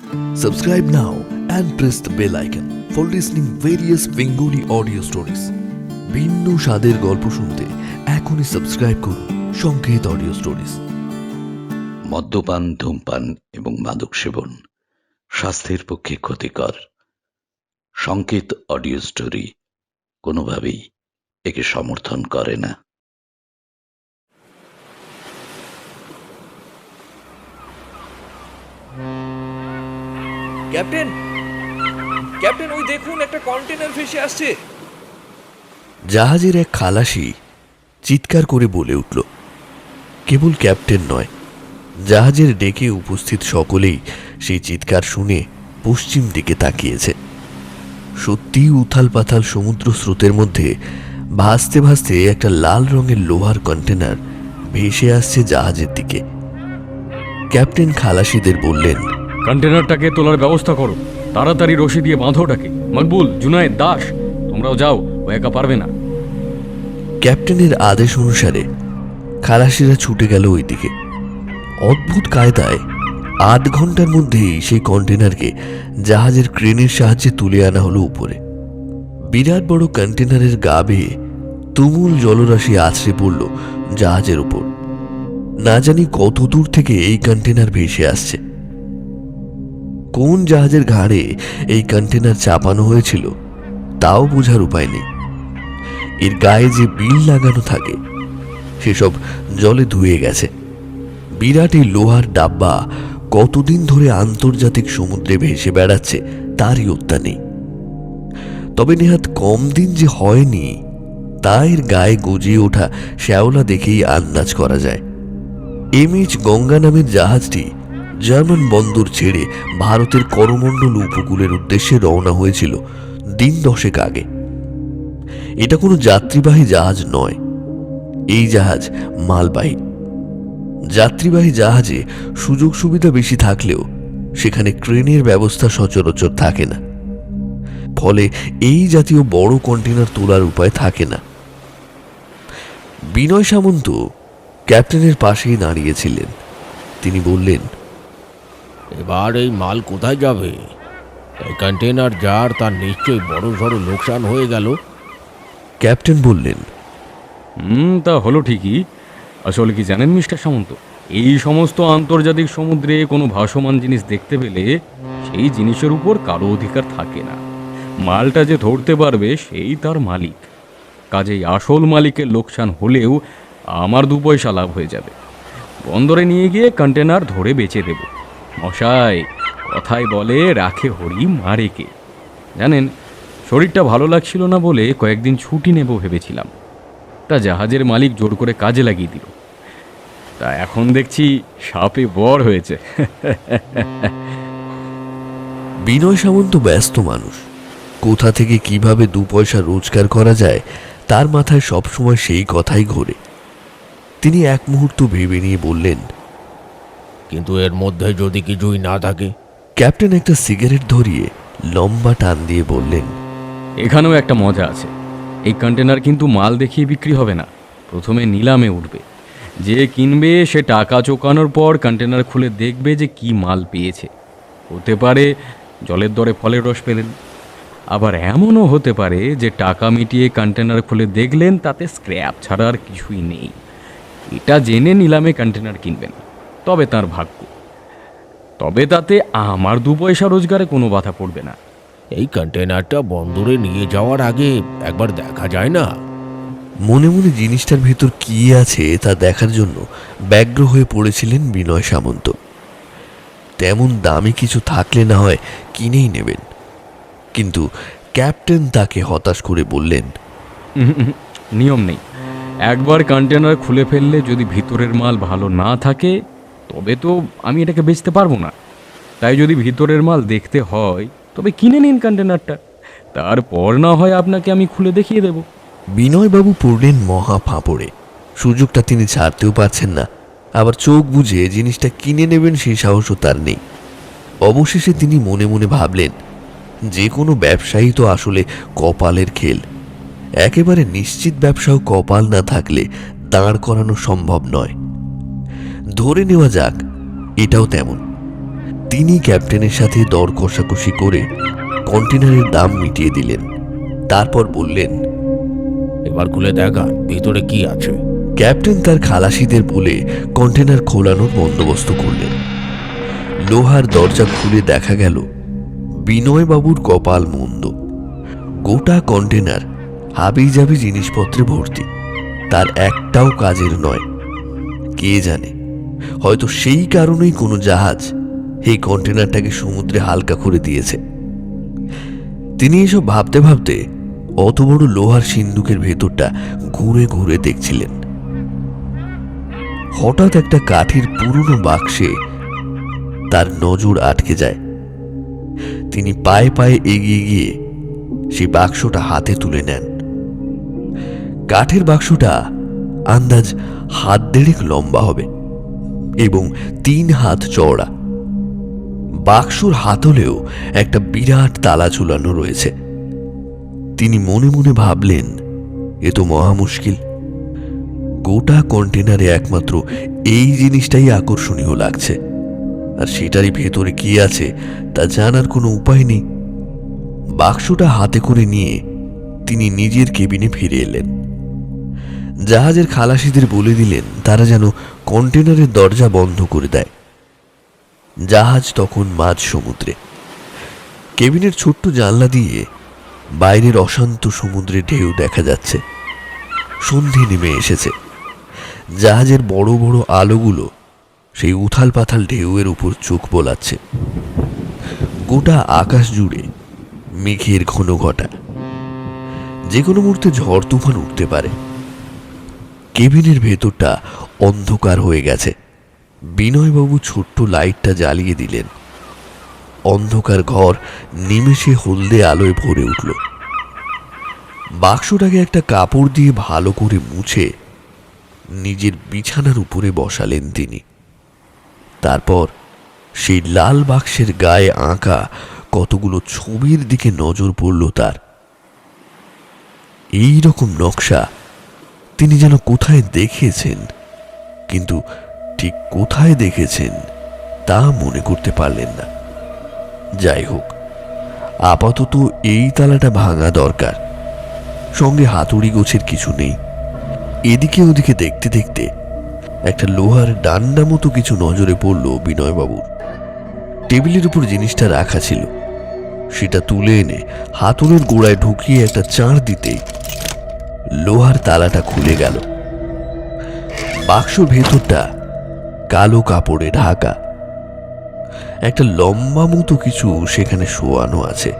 Subscribe now and press the bell icon for listening various Bengali audio stories. ভিন্ন স্বাদের গল্প শুনতে এখনই সাবস্ক্রাইব করুন সংকেত অডিও স্টোরিজ। মদ্যপান, ধূমপান এবং মাদক সেবন স্বাস্থ্যের পক্ষে ক্ষতিকর। সংকেত অডিও স্টোরি কোনোভাবেই একে সমর্থন করে না। ক্যাপ্টেন, ক্যাপ্টেন, ওই দেখুন একটা কন্টেনার ভেসে আসছে। জাহাজের এক খালাসি চিৎকার করে বলে উঠল। কেবল ক্যাপ্টেন নয়, জাহাজের ডেকে উপস্থিত সকলেই সেই চিৎকার শুনে পশ্চিম দিকে তাকিয়েছে। সত্যি উথাল পাথাল সমুদ্র স্রোতের মধ্যে ভাসতে ভাসতে একটা লাল রঙের লোহার কন্টেনার ভেসে আসছে জাহাজের দিকে। ক্যাপ্টেন খালাসিদের বললেন, কন্টেনারটাকে তোলার ব্যবস্থা করো, তাড়াতাড়ি রশি দিয়ে বাঁধো ওটাকে। মকবুল, জুনায়েদ, দাস, তোমরাও যাও, ও একা পারবে না। ক্যাপ্টেনের আদেশ অনুসারে খালাসিরা ছুটে গেল ওইদিকে। অদ্ভুত কায়দায় 8 ঘন্টার মধ্যেই সেই কন্টেনারকে জাহাজের ক্রেনের সাহায্যে তুলে আনা হলো উপরে। বিরাট বড় কন্টেনারের গা বেয়ে তুমুল জলরাশি আছড়ে পড়ল জাহাজের উপর। না জানি কত দূর থেকে এই কন্টেনার ভেসে আসছে। কোন জাহাজের ঘাড়ে এই কন্টেনার চাপানো হয়েছিল তাও বোঝার উপায় নেই। এর গায়ে যে বিল লাগানো থাকে সেসব জলে ধুয়ে গেছে। বিরাট এই লোহার ডাব্বা কতদিন ধরে আন্তর্জাতিক সমুদ্রে ভেসে বেড়াচ্ছে তারই উত্তা নেই। তবে নেহাত কম দিন যে হয়নি তা এর গায়ে গজিয়ে ওঠা শ্যাওলা দেখেই আন্দাজ করা যায়। এমএইচ গঙ্গা নামের জাহাজটি জার্মান বন্দর ছেড়ে ভারতের করমণ্ডল উপকূলের উদ্দেশ্যে রওনা হয়েছিল দিন 10 আগে। এটা কোনো যাত্রীবাহী জাহাজ নয়, এই জাহাজ মালবাহী। যাত্রীবাহী জাহাজে সুযোগ সুবিধা বেশি থাকলেও সেখানে ক্রেনের ব্যবস্থা সচরাচর থাকে না, ফলে এই জাতীয় বড় কন্টেনার তোলার উপায় থাকে না। বিনয় সামন্ত ক্যাপ্টেনের পাশেই দাঁড়িয়েছিলেন। তিনি বললেন, এবার এই মাল কোথায় যাবে? এই কন্টেনার যার, তার নিশ্চয়ই বড় সড়ো লোকসান হয়ে গেল। ক্যাপ্টেন বললেন, তা হলো ঠিকই। আসলে কি জানেন মিস্টার সামন্ত, এই সমস্ত আন্তর্জাতিক সমুদ্রে কোনো ভাসমান জিনিস দেখতে পেলে সেই জিনিসের উপর কারো অধিকার থাকে না। মালটা যে ধরতে পারবে সেই তার মালিক। কাজেই আসল মালিকের লোকসান হলেও আমার 2 পয়সা লাভ হয়ে যাবে। বন্দরে নিয়ে গিয়ে কন্টেনার ধরে বেচে দেব। মশাই, কথায় বলে রাখে হরি মারে কে। জানেন, শরীরটা ভালো লাগছিল না বলে কয়েকদিন ছুটি নেব ভেবেছিলাম। তা জাহাজের মালিক জোর করে কাজে লাগিয়ে দিল। তা এখন দেখছি সাপে বর হয়েছে। বিনয় সামন্ত ব্যস্ত মানুষ। কোথা থেকে কিভাবে 2 পয়সা রোজগার করা যায় তার মাথায় সবসময় সেই কথাই ঘোরে। তিনি এক মুহূর্ত ভেবে নিয়ে বললেন, কিন্তু এর মধ্যে যদি কিছুই না থাকে? ক্যাপ্টেন একটা সিগারেট ধরিয়ে লম্বা টান দিয়ে বললেন, এখানেও একটা মজা আছে। এই কন্টেনার কিন্তু মাল দেখিয়ে বিক্রি হবে না, প্রথমে নিলামে উঠবে। যে কিনবে সে টাকা চোকানোর পর কন্টেনার খুলে দেখবে যে কি মাল পেয়েছে। হতে পারে জলের দরে ফলের রস পেলেন, আবার এমনও হতে পারে যে টাকা মিটিয়ে কন্টেনার খুলে দেখলেন তাতে স্ক্র্যাপ ছাড়া আর কিছুই নেই। এটা জেনে নিলামে কন্টেনার কিনবেন, তবে তার ভাগ্য। তবে তাতে আমার 2 পয়সা রোজগারে কোনো বাধা পড়বে না। এই কন্টেনারটা বন্দরে নিয়ে যাওয়ার আগে একবার দেখা যায় না? মনে মনে জিনিসটার ভেতর কি আছে তা দেখার জন্য ব্যগ্র হয়ে পড়েছিলেন বিনয় সামন্ত। তেমন দামি কিছু থাকলে না হয় কিনেই নেবেন, কিন্তু ক্যাপ্টেন তাকে হতাশ করে বললেন, নিয়ম নেই। একবার কন্টেনার খুলে ফেললে যদি ভিতরের মাল ভালো না থাকে তবে তো আমি এটাকে বেচতে পারবো না। তাই যদি ভিতরের মাল দেখতে হয় তবে কিনে নিন কন্টেনারটা, তারপর না হয় আপনাকে আমি খুলে দেখিয়ে দেব। বিনয়বাবু পড়লেন মহা ফাঁপড়ে। সুযোগটা তিনি ছাড়তেও পারছেন না, আবার চোখ বুজে জিনিসটা কিনে নেবেন সেই সাহসও তার নেই। অবশেষে তিনি মনে মনে ভাবলেন, যে কোনো ব্যবসায়ী তো আসলে কপালের খেল। একেবারে নিশ্চিত ব্যবসাও কপাল না থাকলে দাঁড় করানো সম্ভব নয়। ধরে নেওয়া যাক এটাও তেমন। তিনি ক্যাপ্টেনের সাথে দর কষাকষি করে কন্টেনারের দাম মিটিয়ে দিলেন। তারপর বললেন, এবার খুলে দেখা ভিতরে কি আছে। ক্যাপ্টেন তার খালাসিদের বলে কন্টেনার খোলানোর বন্দোবস্ত করলেন। লোহার দরজা খুলে দেখা গেল বিনয়বাবুর কপাল মন্দ। গোটা কন্টেনার হাবিজাবি জিনিসপত্রে ভর্তি, তার একটাও কাজের নয়। কে জানে, হয়তো সেই কারণেই কোনো জাহাজ এই কন্টেনারটাকে সমুদ্রে হালকা করে দিয়েছে। তিনি এসব ভাবতে ভাবতে অত বড় লোহার সিন্দুকের ভেতরটা ঘুরে ঘুরে দেখছিলেন। হঠাৎ একটা কাঠের পুরনো বাক্সে তার নজর আটকে যায়। তিনি পায়ে পায়ে এগিয়ে গিয়ে সেই বাক্সটা হাতে তুলে নেন। কাঠের বাক্সটা আন্দাজ 1.5 হাত লম্বা হবে এবং 3 হাত চওড়া। বাক্সর হাতলেও একটা বিরাট তালা ঝুলানো রয়েছে। তিনি মনে মনে ভাবলেন, এ তো মহা মুশকিল। গোটা কন্টেনারে একমাত্র এই জিনিসটাই আকর্ষণীয় লাগছে, আর সেটারই ভেতরে কি আছে তা জানার কোনো উপায় নেই। বাক্সটা হাতে করে নিয়ে তিনি নিজের কেবিনে ফিরে এলেন। জাহাজের খালাসিদের বলে দিলেন তারা যেন কন্টেনারের দরজা বন্ধ করে দেয়। জাহাজ তখন মাঝ সমুদ্রে। কেবিনের ছোট্ট জানলা দিয়ে বাইরের অশান্ত সমুদ্রে ঢেউ দেখা যাচ্ছে। সন্ধে নেমে এসেছে। জাহাজের বড় বড় আলোগুলো সেই উথাল পাথাল ঢেউয়ের উপর চোখ বোলাচ্ছে। গোটা আকাশ জুড়ে মেঘের ঘন ঘটা, যে কোনো মুহূর্তে ঝড় তুফান উঠতে পারে। কেবিনের ভেতরটা অন্ধকার হয়ে গেছে। বিনয়বাবু ছোট্ট লাইটটা জ্বালিয়ে দিলেন। অন্ধকার ঘর নিমেষে হলদে আলোয় ভরে উঠল। বাক্সটাকে একটা কাপড় দিয়ে ভালো করে মুছে নিজের বিছানার উপরে বসালেন তিনি। তারপর সেই লাল বাক্সের গায়ে আঁকা কতগুলো ছবির দিকে নজর পড়ল তার। এই রকম নকশা তিনি যেন কোথায় দেখেছেন, কিন্তু ঠিক কোথায় দেখেছেন তা মনে করতে পারলেন না। যাই হোক, আপাতত এই তালাটা ভাঙা দরকার। সঙ্গে হাতুড়ি গোছের কিছু নেই। এদিকে ওদিকে দেখতে দেখতে একটা লোহার ডান্ডা মতো কিছু নজরে পড়ল বিনয়বাবুর। টেবিলের উপর জিনিসটা রাখা ছিল। সেটা তুলে এনে হাতুড়ের গোড়ায় ঢুকিয়ে একটা চাড় দিতেই লোহার তালাটা খুলে গেল। বাক্সর ভেতরটা কালো কাপড়ে ঢাকা। একটা লম্বা মতো কিছু সেখানে শোয়ানো আছে।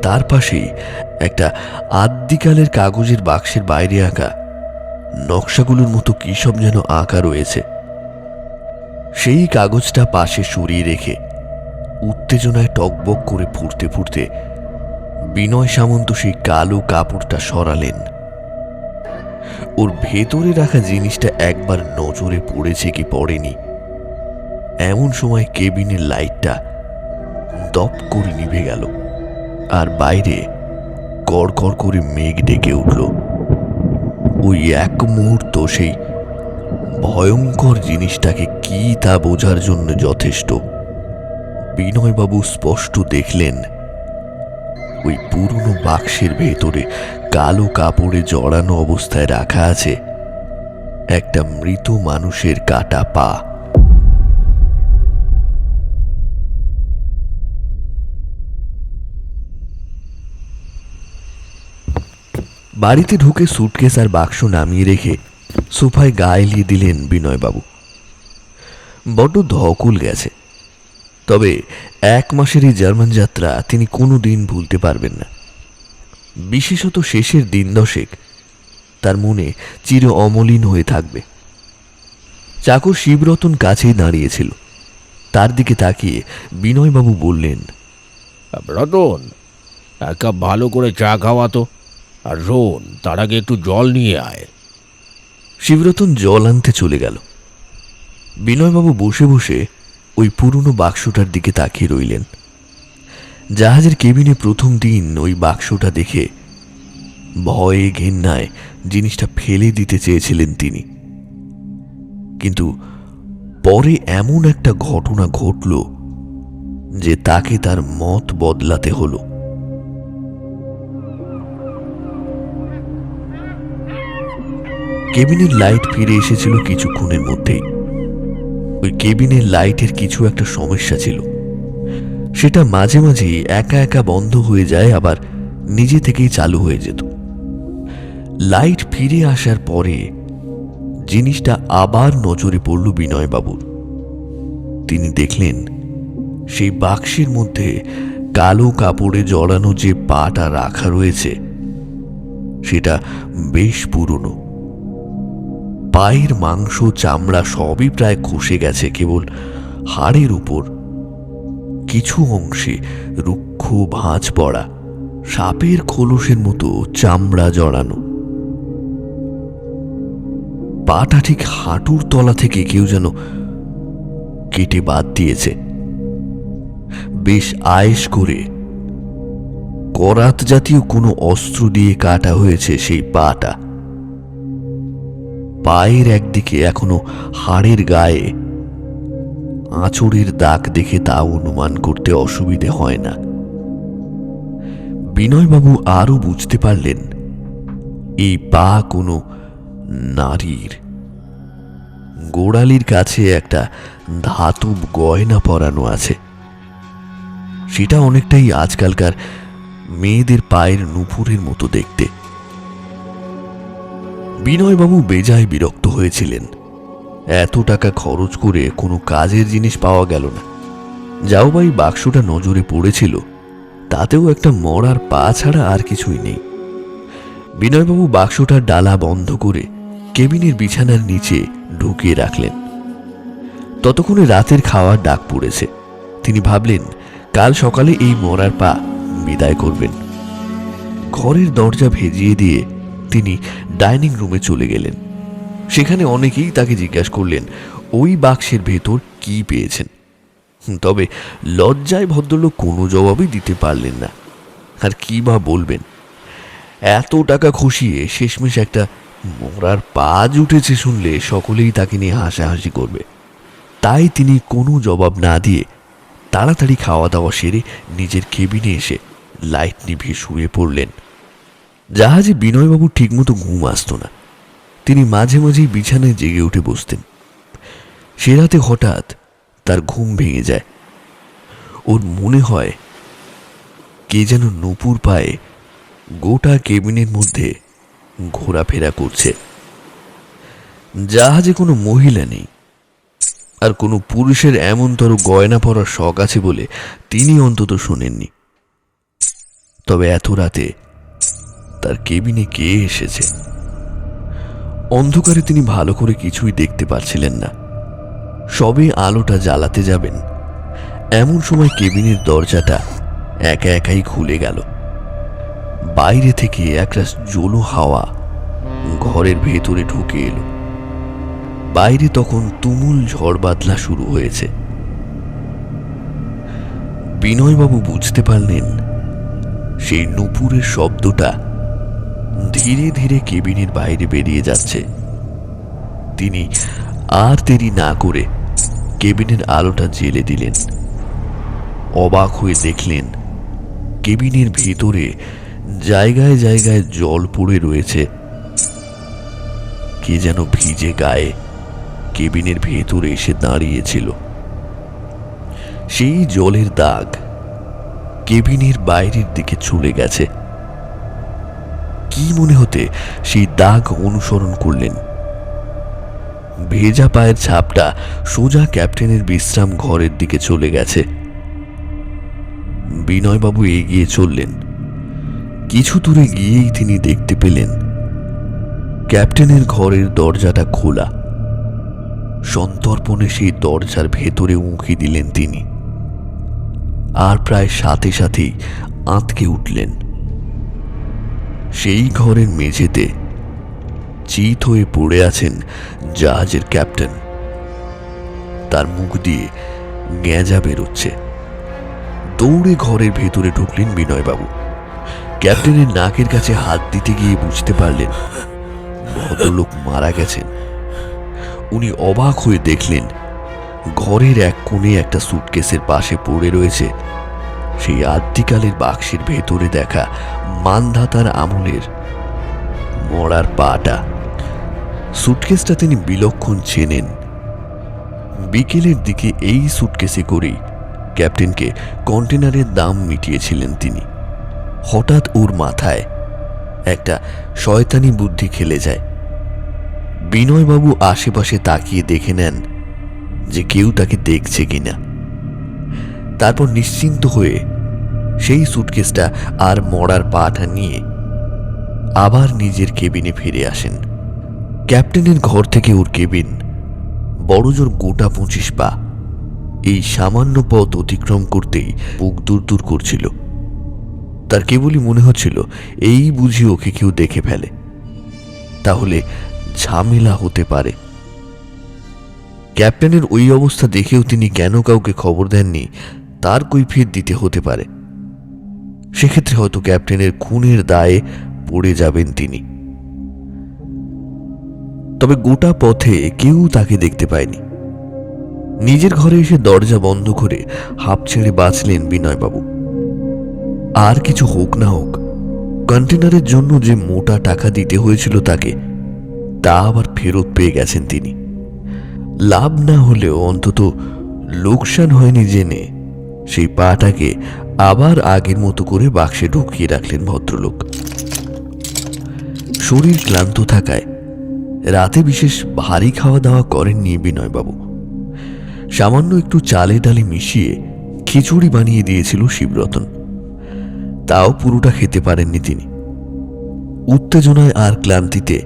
তার পাশেই একটা আদ্যিকালের কাগজের বাক্সের বাইরে আঁকা নকশাগুলোর মতো কি সব যেন আঁকা রয়েছে। সেই কাগজটা পাশে সরিয়ে রেখে উত্তেজনায় টকবক করে ফুটতে ফুটতে বিনয় সামন্ত সেই কালো কাপড়টা সরালেন। ওর ভেতরে রাখা জিনিসটা একবার নজরে পড়েছে কি পড়েনি, এমন সময় কেবিনের লাইটটা দপ করে নিভে গেল, আর বাইরে কড়কড় করে মেঘ ডেকে উঠল। ওই এক মুহূর্ত সেই ভয়ঙ্কর জিনিসটাকে কি তা বোঝার জন্য যথেষ্ট। বিনয়বাবু স্পষ্ট দেখলেন ওই পুরনো বাক্সের ভেতরে কালো কাপড়ে জড়ানো অবস্থায় রাখা আছে একটা মৃত মানুষের কাটা পা। বাড়িতে ঢুকে সুটকেস আর বাক্স নামিয়ে রেখে সোফায় গা এলিয়ে দিলেন বিনয়বাবু। বড্ড ধকল গেছে, তবে 1 মাসের এই জার্মান যাত্রা তিনি কোনো দিন ভুলতে পারবেন না। বিশেষত শেষের দিন 10 তার মনে চির অমলিন হয়ে থাকবে। চাকর শিবরতন কাছেই দাঁড়িয়েছিল। তার দিকে তাকিয়ে বিনয়বাবু বললেন, রতন, এক কাপ ভালো করে চা খাওয়া তো, আর শোন, তার আগে একটু জল নিয়ে আয়। শিবরতন জল আনতে চলে গেল। বিনয়বাবু বসে বসে ওই পুরনো বাক্সটার দিকে তাকিয়ে রইলেন। জাহাজের কেবিনে প্রথম দিন ওই বাক্সটা দেখে ভয়ে ঘেন্নায় জিনিসটা ফেলে দিতে চেয়েছিলেন তিনি, কিন্তু পরে এমন একটা ঘটনা ঘটল যে তাকে তার মত বদলাতে হলো। কেবিনের লাইট ফিরে এসেছিল কিছুক্ষণের মধ্যেই। ওই কেবিনের লাইটের কিছু একটা সমস্যা ছিল, সেটা মাঝে মাঝে একা একা বন্ধ হয়ে যায়, আবার নিজে থেকেই চালু হয়ে যেত। লাইট ফিরে আসার পরে জিনিসটা আবার নজরে পড়ল বিনয়বাবুর। তিনি দেখলেন সেই বাক্সের মধ্যে কালো কাপড়ে জড়ানো যে পাটা রাখা রয়েছে সেটা বেশ পুরনো। পায়ের মাংস চামড়া সবই প্রায় খসে গেছে, কেবল হাড়ের উপর কিছু অংশে রুক্ষ ভাঁজ পড়া সাপের খোলসের মতো চামড়া জড়ানো। পাটা ঠিক হাঁটুর তলা থেকে কেউ যেন কেটে বাদ দিয়েছে। বেশ আয়েশ করে করাত জাতীয় কোনো অস্ত্র দিয়ে কাটা হয়েছে সেই পাটা। পায়ের একদিকে এখনো হাড়ের গায়ে আঁচড়ের দাগ দেখে তা অনুমান করতে অসুবিধে হয় না। বিনয়বাবু আরো বুঝতে পারলেন এই পা কোনো নারীর। গোড়ালির কাছে একটা ধাতব গয়না পরানো আছে, সেটা অনেকটাই আজকালকার মেয়েদের পায়ের নুপুরের মতো দেখতে। বিনয়বাবু বেজায় বিরক্ত হয়েছিলেন। এত টাকা খরচ করে কোনো কাজের জিনিস পাওয়া গেল না। যাও ভাই বাক্সটা নজরে পড়েছিল, তাতেও একটা মরার পা ছাড়া আর কিছুই নেই। বিনয়বাবু বাক্সটার ডালা বন্ধ করে কেবিনের বিছানার নিচে ঢুকিয়ে রাখলেন। ততক্ষণে রাতের খাওয়ার ডাক পড়েছে। তিনি ভাবলেন কাল সকালে এই মরার পা বিদায় করবেন। ঘরের দরজা ভেজিয়ে দিয়ে তিনি ডাইনিং রুমে চলে গেলেন। সেখানে অনেকেই তাকে জিজ্ঞাসা করলেন ওই বাক্সের ভেতর কি পেয়েছেন। তবে লজ্জায় ভদ্রলোক কোনো জবাবই দিতে পারলেন না। আর কি বা বলবেন, এত টাকা খসিয়ে শেষমেশ একটা মরার পা জুটেছে শুনলে সকলেই তাকে নিয়ে হাসাহাসি করবে। তাই তিনি কোনো জবাব না দিয়ে তাড়াতাড়ি খাওয়া দাওয়া সেরে নিজের কেবিনে এসে লাইট নিভিয়ে শুয়ে পড়লেন। জাহাজে বিনয়বাবু ঠিকমতো ঘুম আসত না। তিনি মাঝে মাঝেই বিছানায় জেগে উঠে বসতেন। সে রাতে হঠাৎ তার ঘুম ভেঙে যায়। ওর মনে হয় কে যেন নূপুর পায়ে গোটা কেবিনের মধ্যে ঘোরাফেরা করছে। জাহাজে কোনো মহিলা নেই, আর কোনো পুরুষের এমনতর গয়না পরার শখ আছে বলে তিনি অন্তত শোনেননি। তবে এত রাতে তার কেবিনে কে এসেছে? অন্ধকারে তিনি ভালো করে কিছুই দেখতে পাচ্ছিলেন না। সবে আলোটা জ্বালাতে যাবেন এমন সময় কেবিনের দরজাটা একা একাই খুলে গেল। বাইরে থেকে একটা জোলো হাওয়া ঘরের ভেতরে ঢুকে এলো। বাইরে তখন তুমুল ঝড় বাদলা শুরু হয়েছে। বিনয়বাবু বুঝতে পারলেন সেই নূপুরের শব্দটা ধীরে ধীরে কেবিনের বাইরে বেরিয়ে যাচ্ছে। তিনি আর দেরি না করে কেবিনের আলোটা জ্বেলে দিলেন। অবাক হয়ে দেখলেন কেবিনের ভেতরে জায়গায় জায়গায় জল পড়ে রয়েছে। কে যেন ভিজে গায়ে কেবিনের ভেতরে এসে দাঁড়িয়েছিল। সেই জলের দাগ কেবিনের বাইরের দিকে চলে গেছে। কি মনে হতে সেই দাগ অনুসরণ করলেন। ভেজা পায়ের ছাপটা সোজা ক্যাপ্টেনের বিশ্রাম ঘরের দিকে চলে গেছে। বিনয়বাবু এগিয়ে চললেন। কিছু দূরে গিয়েই তিনি দেখতে পেলেন ক্যাপ্টেনের ঘরের দরজাটা খোলা। সন্তর্পণে সেই দরজার ভেতরে উঁকি দিলেন তিনি, আর প্রায় সাথে সাথেই আঁতকে উঠলেন। সেই ঘরের মেঝেতে চিত হয়ে পড়ে আছেন জাহাজের ক্যাপ্টেন। তার মুখ দিয়ে গেঁজা বেরোচ্ছে। দৌড়ে ঘরের ভেতরে ঢুকলেন বিনয়বাবু। ক্যাপ্টেনের নাকের কাছে হাত দিতে গিয়ে বুঝতে পারলেন ভদ্রলোক মারা গেছেন। উনি অবাক হয়ে দেখলেন ঘরের এক কোণে একটা সুটকেসের পাশে পড়ে রয়েছে সেই আদ্যিকালের বাক্সের ভেতরে দেখা মানধাতার আমলের মরার পাটা। সুটকেসটা তিনি বিলক্ষণ চেনেন। বিকেলের দিকে এই সুটকেসে করেই ক্যাপ্টেনকে কন্টেনারের দাম মিটিয়েছিলেন তিনি। হঠাৎ ওর মাথায় একটা শয়তানি বুদ্ধি খেলে যায়। বিনয়বাবু আশেপাশে তাকিয়ে দেখে নেন যে কেউ তাকে দেখছে কিনা। তারপর নিশ্চিন্ত হয়ে সেই সুটকেসটা আর মরার পাটা নিয়ে আবার নিজের কেবিনে ফিরে আসেন। ক্যাপ্টেনের ঘর থেকে ওর কেবিন বড়জোর গোটা 25 পা। এই সামান্য পথ অতিক্রম করতেই বুক দূর করছিল। তার কেবলই মনে হচ্ছিল এই বুঝি ওকে কেউ দেখে ফেলে তাহলে ঝামেলা হতে পারে। ক্যাপ্টেনের ওই অবস্থা দেখেও তিনি কেন কাউকে খবর দেননি তার কৈফিয়ত দিতে হতে পারে। সেক্ষেত্রে হয়তো ক্যাপ্টেনের খুনের দায়ে পড়ে যাবেন তিনি। তবে গোটা পথে কেউ তাকে দেখতে পায়নি। নিজের ঘরে এসে দরজা বন্ধ করে হাঁপ ছেড়ে বাঁচলেন বিনয়বাবু। আর কিছু হোক না হোক, কন্টেনারের জন্য যে মোটা টাকা দিতে হয়েছিল তাকে, তা আবার ফেরত পেয়ে গেছেন তিনি। লাভ না হলেও অন্তত লোকসান হয়নি জেনে সেই পাটাকে আবার আগের মতো করে বাক্সে ঢুকিয়ে রাখলেন ভদ্রলোক। শরীর ক্লান্ত থাকায় রাতে বিশেষ ভারী খাওয়া দাওয়া করেননি বিনয়বাবু। সামান্য একটু চালে ডালে মিশিয়ে খিচুড়ি বানিয়ে দিয়েছিল শিবরতন, তাও পুরোটা খেতে পারেননি তিনি। উত্তেজনায় আর ক্লান্তিতে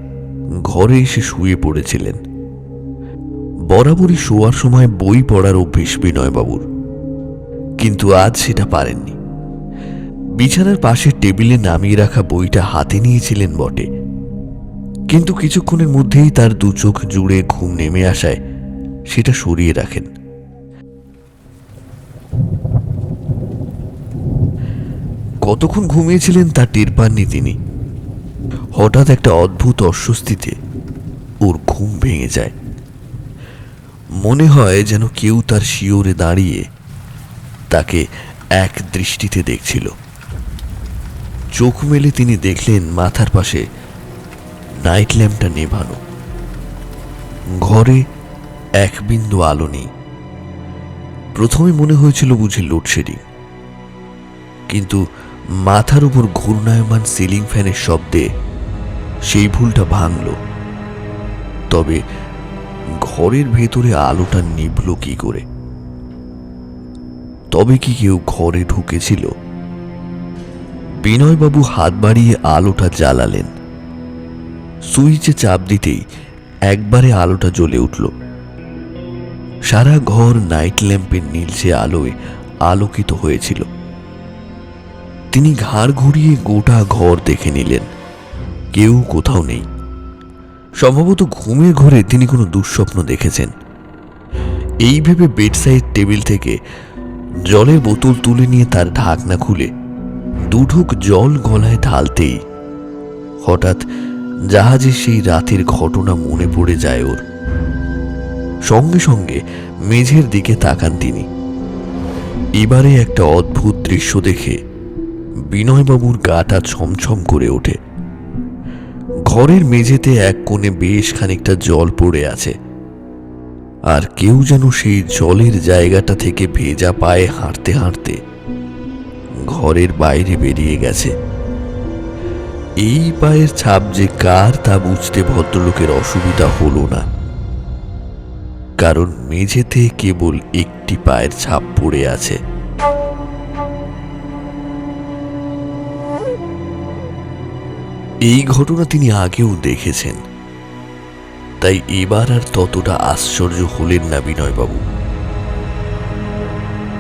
ঘরে এসে শুয়ে পড়েছিলেন। বরাবরই শোয়ার সময় বই পড়ার অভ্যেস বিনয়বাবুর, কিন্তু আজ সেটা পারেননি। বিছানার পাশে টেবিলে নামিয়ে রাখা বইটা হাতে নিয়েছিলেন বটে, কিন্তু কিছুক্ষণের মধ্যেই তার দু চোখ জুড়ে ঘুম নেমে আসায় সেটা সরিয়ে রাখেন। কতক্ষণ ঘুমিয়েছিলেন তা টের পাননি তিনি। হঠাৎ একটা অদ্ভুত অস্বস্তিতে ওর ঘুম ভেঙে যায়। মনে হয় যেন কেউ তার শিওরে দাঁড়িয়ে তাকে এক দৃষ্টিতে দেখছিল। চোখ মেলে তিনি দেখলেন মাথার পাশে নাইট ল্যাম্পটা নেভানো। ঘরে এক বিন্দু আলো নেই। প্রথমে মনে হয়েছিল বুঝি লোডশেডিং, কিন্তু মাথার উপর ঘূর্ণায়মান সিলিং ফ্যানের শব্দে সেই ভুলটা ভাঙল। তবে ঘরের ভেতরে আলোটা নিভল কি করে? তবে কি কেউ ঘরে ঢুকেছিল? বিনয়বাবু হাত বাড়িয়ে আলোটা জ্বালালেন। সুইচে চাপ দিতেই একবারে আলোটা জ্বলে উঠল। সারা ঘর নাইট ল্যাম্পের নীলচে আলোয় আলোকিত হয়েছিল। তিনি ঘাড় ঘুরিয়ে গোটা ঘর দেখে নিলেন। কেউ কোথাও নেই। সম্ভবত ঘুমের ঘরে তিনি কোনো দুঃস্বপ্ন দেখেছেন। এই ভেবে বেডসাইড টেবিল থেকে জলের বোতল তুলে নিয়ে তার ঢাকনা খুলে দুঢুক জল গলায় ঢালতেই হঠাৎ জাহাজের সেই রাতের ঘটনা মনে পড়ে যায় ওর। সঙ্গে সঙ্গে মেঝের দিকে তাকান তিনি। এবারে একটা অদ্ভুত দৃশ্য দেখে বিনয়বাবুর গাটা ছমছম করে ওঠে। ঘরের মেঝেতে এক কোণে বেশ খানিকটা জল পড়ে আছে, আর কেউ যেন সেই জলের জায়গাটা থেকে ভেজা পায়ে হাঁটতে হাঁটতে ঘরের বাইরে বেরিয়ে গেছে। এই পায়ের ছাপ যে কার তা বুঝতে ভদ্রলোকের অসুবিধা হলো না, কারণ মেঝেতে কেবল একটি পায়ের ছাপ পড়ে আছে। এই ঘটনা তিনি আগেও দেখেছেন, তাই এবার আর ততটা আশ্চর্য হলেন না বিনয়বাবু।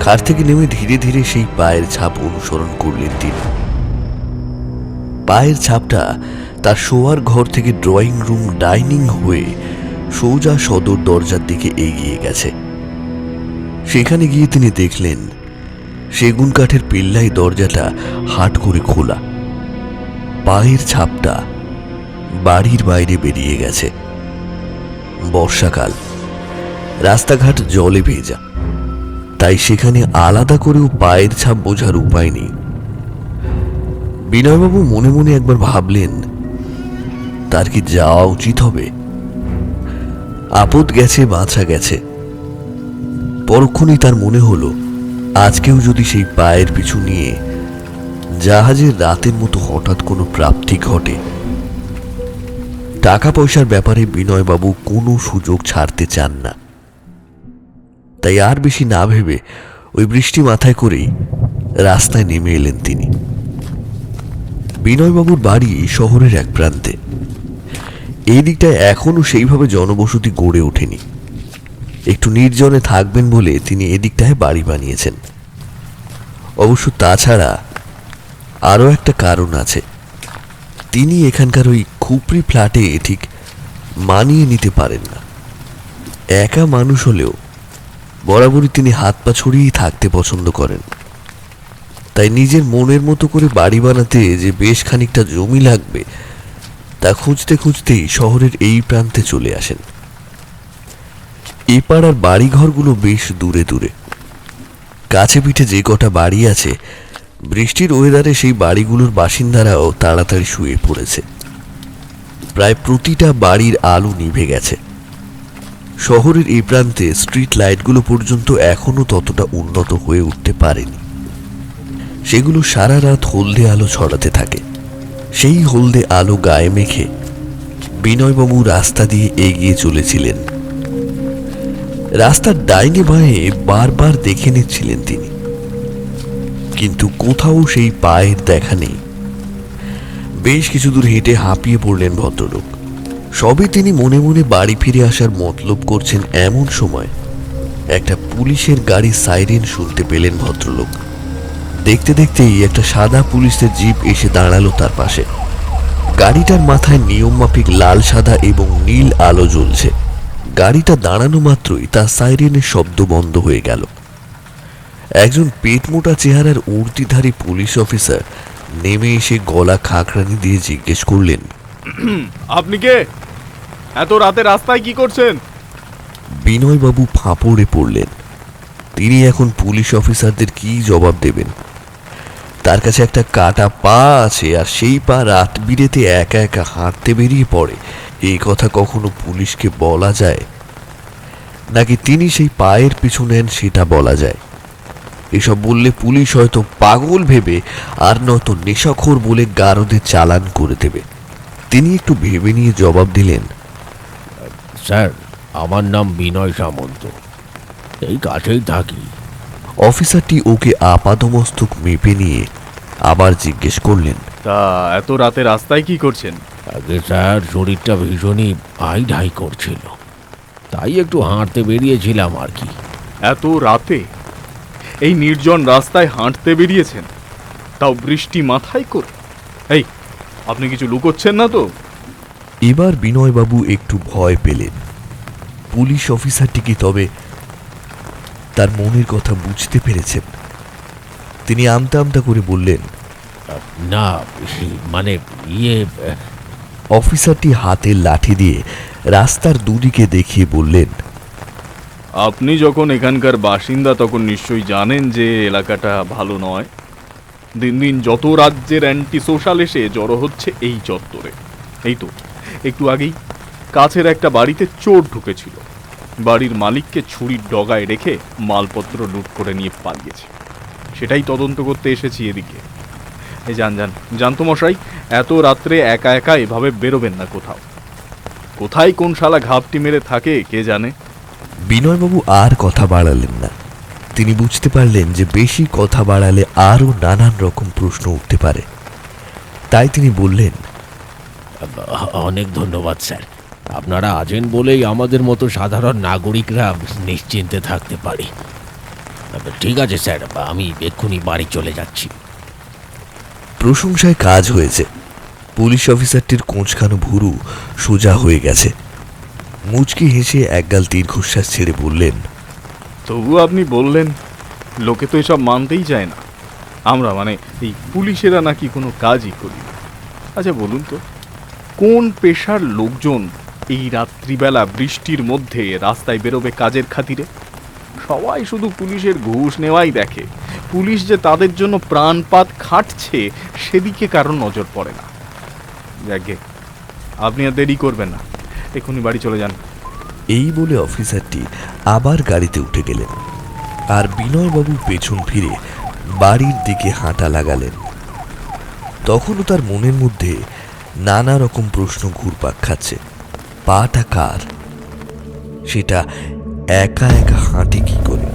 খাট থেকে নেমে ধীরে ধীরে সেই পায়ের ছাপ অনুসরণ করলেন তিনি। পায়ের ছাপটা তার শোয়ার ঘর থেকে ড্রয়িং রুম ডাইনিং হয়ে সোজা সদর দরজার দিকে এগিয়ে গেছে। সেখানে গিয়ে তিনি দেখলেন সেগুন কাঠের পিল্লাই দরজাটা হাট করে খোলা। পায়ের ছাপটা বাড়ির বাইরে বেরিয়ে গেছে। বর্ষাকাল, রাস্তাঘাট জলে ভেজা, তাই সেখানে আলাদা করেও পায়ের ছাপ বোঝার উপায় নেই। বিনয়বাবু মনে মনে একবার ভাবলেন, তার কি যাওয়া উচিত হবে? আপদ গেছে, বাঁচা গেছে। পরক্ষণেই তার মনে হলো, আজকেও যদি সেই পায়ের পিছু নিয়ে জাহাজের রাতের মতো হঠাৎ কোনো প্রাপ্তি ঘটে। টাকা পয়সার ব্যাপারে বিনয়বাবু কোনো সুযোগ ছাড়তে চান না, তাই আর বেশি না ভেবে ওই বৃষ্টি মাথায় করেই রাস্তায় নেমে এলেন তিনি। বিনয়বাবুর বাড়ি শহরের এক প্রান্তে। এই দিকটায় এখনো সেইভাবে জনবসতি গড়ে ওঠেনি। একটু নির্জনে থাকবেন বলে তিনি এদিকটায় বাড়ি বানিয়েছেন। অবশ্য তাছাড়া আরও একটা কারণ আছে। তিনি এখানকার ওই খুপড়ি ফ্ল্যাটে ঠিক মানিয়ে নিতে পারেন না। একা মানুষ হলেও বরাবরই তিনি হাত পা ছড়িয়েই থাকতে পছন্দ করেন। তাই নিজের মনের মতো করে বাড়ি বানাতে যে বেশ খানিকটা জমি লাগবে, তা খুঁজতে খুঁজতেই শহরের এই প্রান্তে চলে আসেন। এই পাড়ার বাড়িঘরগুলো বেশ দূরে দূরে। কাছে পিঠে যে কটা বাড়ি আছে, বৃষ্টির ওয়েদারে সেই বাড়িগুলোর বাসিন্দারাও তাড়াতাড়ি শুয়ে পড়েছে। প্রায় প্রতিটা বাড়ির আলো নিভে গেছে। শহরের এই প্রান্তে স্ট্রিট লাইটগুলো পর্যন্ত এখনো ততটা উন্নত হয়ে উঠতে পারেনি। সেগুলো সারা রাত হলদে আলো ছড়াতে থাকে। সেই হলদে আলো গায়ে মেখে বিনয়বাবু রাস্তা দিয়ে এগিয়ে চলেছিলেন। রাস্তার ডাইনে বাঁয়ে বারবার দেখে নিচ্ছিলেন তিনি, কিন্তু কোথাও সেই পায়ের দেখা নেই। বেশ কিছু দূর হেঁটে হাঁপিয়ে পড়লেন ভদ্রলোক। সবে তিনি মনে মনে বাড়ি ফিরে আসার মতলব করছেন, এমন সময় একটা পুলিশের গাড়ির সাইরেন শুনতে পেলেন ভদ্রলোক। দেখতে দেখতেই একটা সাদা পুলিশের জিপ এসে দাঁড়ালো তার পাশে। গাড়িটার মাথায় নিয়ম মাফিক লাল, সাদা এবং নীল আলো জ্বলছে। গাড়িটা দাঁড়ানো মাত্রই তার সাইরেনের শব্দ বন্ধ হয়ে গেল। একজন পেটমোটা চেহারার উর্দিধারী পুলিশ অফিসার নেমে এসে গলা খাকরানি দিয়ে জিজ্ঞেস করলেন, আপনি কে? এত রাতে রাস্তায় কি করছেন? বিনয়বাবু ফাঁপড়ে পড়লেন। তিনি এখন পুলিশ অফিসারদের কি জবাব দেবেন? তার কাছে একটা কাটা পা আছে, আর সেই পা রাত বিরেতে একা একা হাঁটতে বেরিয়ে পড়ে। এই কথা কখনো পুলিশকে বলা যায়? নাকি তিনি সেই পায়ের পিছু নেন, সেটা বলা যায়? এসব বললে পুলিশ হয়তো পাগল ভেবে, আর নয়তো নেশাখোর বলে গারদে চালান করে দেবে। তিনি একটু ভেবে নিয়ে জবাব দিলেন, স্যার, আমার নাম বিনয় সামন্ত, এই কাছেই থাকি। অফিসারটি ওকে আপাদমস্তক মেপে নিয়ে আবার জিজ্ঞেস করলেন, তা এত রাতে রাস্তায় কি করছেন? আগে স্যার, শরীরটা ভীষণই ঢাই করছিল, তাই একটু হাঁটতে বেরিয়েছিলাম আর কি। এত রাতে এই নির্জন রাস্তায় হাঁটতে বেরিয়েছেন, তাও বৃষ্টি মাথায় করে? এই, আপনি কিছু লুকোচ্ছেন না তো? এবার বিনয়বাবু একটু ভয় পেলেন। পুলিশ অফিসারটি কি তবে তার মনের কথা বুঝতে পেরেছেন? তিনি আমতা আমতা করে বললেন, না, মানে অফিসারটি হাতের লাঠি দিয়ে রাস্তার দুদিকে দেখিয়ে বললেন, আপনি যখন এখানকার বাসিন্দা, তখন নিশ্চয়ই জানেন যে এলাকাটা ভালো নয়। দিন দিন যত রাজ্যের অ্যান্টি সোশ্যাল এসে জড়ো হচ্ছে এই চত্বরে। এই তো একটু আগেই কাছের একটা বাড়িতে চোর ঢুকেছিল। বাড়ির মালিককে ছুরির ডগায় রেখে মালপত্র লুট করে নিয়ে পালিয়েছে। সেটাই তদন্ত করতে এসেছি এদিকে। এই যান তো মশাই, এত রাত্রে একা একা এভাবে বেরোবেন না কোথাও। কোথায় কোন শালা ঘাপটি মেরে থাকে কে জানে। বিনয়বাবু আর কথা বাড়ালেন না। তিনি বুঝতে পারলেন যে বেশি কথা বাড়ালে আরও নানান রকম প্রশ্ন উঠতে পারে। তাই তিনি বললেন, অনেক ধন্যবাদ স্যার, আপনারা আছেন বলেই আমাদের মতো সাধারণ নাগরিকরা নিশ্চিন্তে থাকতে পারি। ঠিক আছে স্যার, আমি এক্ষুনি বাড়ি চলে যাচ্ছি। প্রশংসায় কাজ হয়েছে। পুলিশ অফিসারটির কোঁচকানো ভুরু সোজা হয়ে গেছে। মুচকি হেসে একগাল দীর্ঘশ্বাস ছেড়ে বললেন, তবু আপনি বললেন, লোকে তো এসব মানতেই চায় না। আমরা মানে এই পুলিশেরা নাকি কোনো কাজই করি না। আচ্ছা বলুন তো, কোন পেশার লোকজন এই রাত্রিবেলা বৃষ্টির মধ্যে রাস্তায় বেরোবে কাজের খাতিরে? সবাই শুধু পুলিশের ঘুষ নেওয়াই দেখে, পুলিশ যে তাদের জন্য প্রাণপাত খাটছে সেদিকে কারণ নজর পড়ে না। যাকে আপনি আর দেরি করবেন না, এক্ষুনি বাড়ি চলে যান। এই বলে অফিসারটি আবার গাড়িতে উঠে গেলেন, আর বিনয়বাবু পেছন ফিরে বাড়ির দিকে হাঁটা লাগালেন। তখনও তার মনের মধ্যে নানা রকম প্রশ্ন ঘুরপাক খাচ্ছে। পাটা কার? সেটা একা একা হাঁটে কি করে?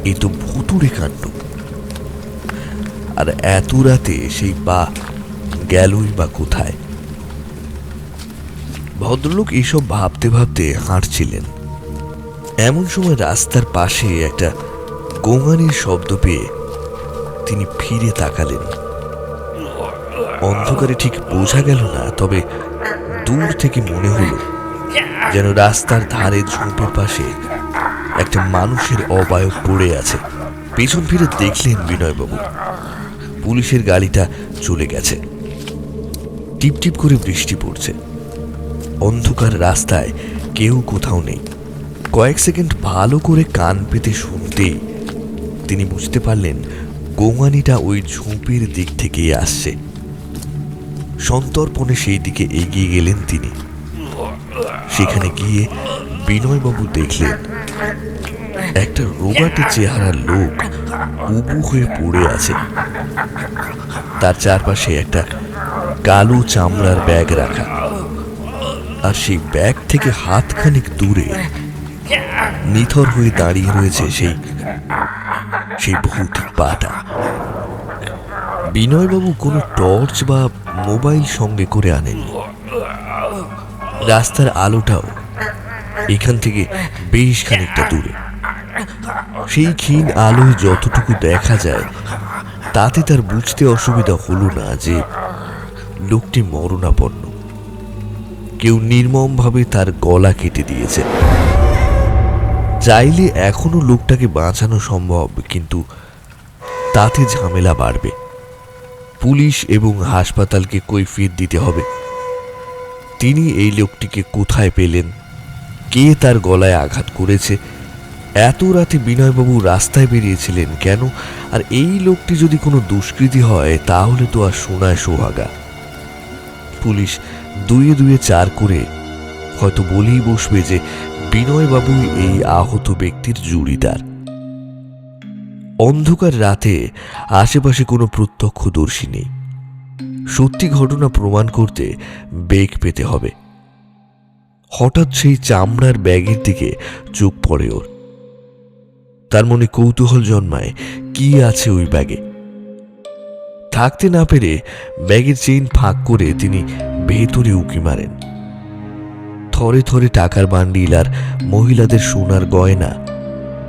এ তো ভুতুড়ে কাণ্ড। আর এত রাতে সেই পা গেলই বা কোথায়? ভদ্রলোক এইসব ভাবতে ভাবতে হাঁটছিলেন। এমন সময় রাস্তার পাশে একটা গোঙানির শব্দ পেয়ে তিনি ফিরে তাকালেন। অন্ধকারে ঠিক বোঝা গেল না, তবে দূর থেকে মনে হলো যেন রাস্তার ধারে ঝোপের পাশে একটা মানুষের অবয়ব পড়ে আছে। পেছন ফিরে দেখলেন বিনয়বাবু, পুলিশের গাড়িটা চলে গেছে। টিপটিপ করে বৃষ্টি পড়ছে। অন্ধকার রাস্তায় কেউ কোথাও নেই। কয়েক সেকেন্ড ভালো করে কান পেতে শুনতেই তিনি বুঝতে পারলেন গোঙানিটা ওই ঝোপের দিক থেকেই আসছে। সন্তর্পণে সেই দিকে এগিয়ে গেলেন তিনি। সেখানে গিয়ে বিনয়বাবু দেখলেন একটা রোগাটে চেহারার লোক উবু হয়ে পড়ে আছে। তার চারপাশে একটা কালো চামড়ার ব্যাগ রাখা, আর সেই ব্যাগ থেকে হাতখানিক দূরে নিথর হয়ে দাঁড়িয়ে রয়েছে সেই ভৌতিক পাটা। বিনয়বাবু কোনো টর্চ বা মোবাইল সঙ্গে করে আনেননি। রাস্তার আলোটাও এখান থেকে বেশ খানিকটা দূরে। সেই ক্ষীণ আলোয় যতটুকু দেখা যায় তাতে তার বুঝতে অসুবিধা হলো না যে লোকটি মরণাপন্ন। কেউ নির্মমভাবে তার গলা কেটে দিয়েছে। চাইলে এখনো লোকটাকে বাঁচানো সম্ভব, কিন্তু তাতে ঝামেলা বাড়বে। পুলিশ এবং হাসপাতালকে কৈফিয়ত দিতে হবে। তিনি এই লোকটিকে কোথায় পেলেন, কে তার গলায় আঘাত করেছে, এত রাতে বিনয়বাবু রাস্তায় বেরিয়েছিলেন কেন, আর এই লোকটি যদি কোনো দুষ্কৃতী হয় তাহলে তো আর সোনায় সোহাগা। পুলিশ দুয়ে দুয়ে চার করে হয়তো বলেই বসবে যে বিনয়বাবুই এই আহত ব্যক্তির জুড়িদার। অন্ধকার রাতে আশেপাশে কোনো প্রত্যক্ষদর্শী নেই। সত্যি ঘটনা প্রমাণ করতে বেগ পেতে হবে। হঠাৎ সেই চামড়ার ব্যাগের দিকে চোখ পড়ে ওর। তার মনে কৌতূহল জন্মায় কি আছে ওই ব্যাগে। থাকতে না পেরে ব্যাগের চেইন ফাঁক করে তিনি ভেতরে উঁকি মারেন। থরে থরে টাকার বান্ডিল আর মহিলাদের সোনার গয়না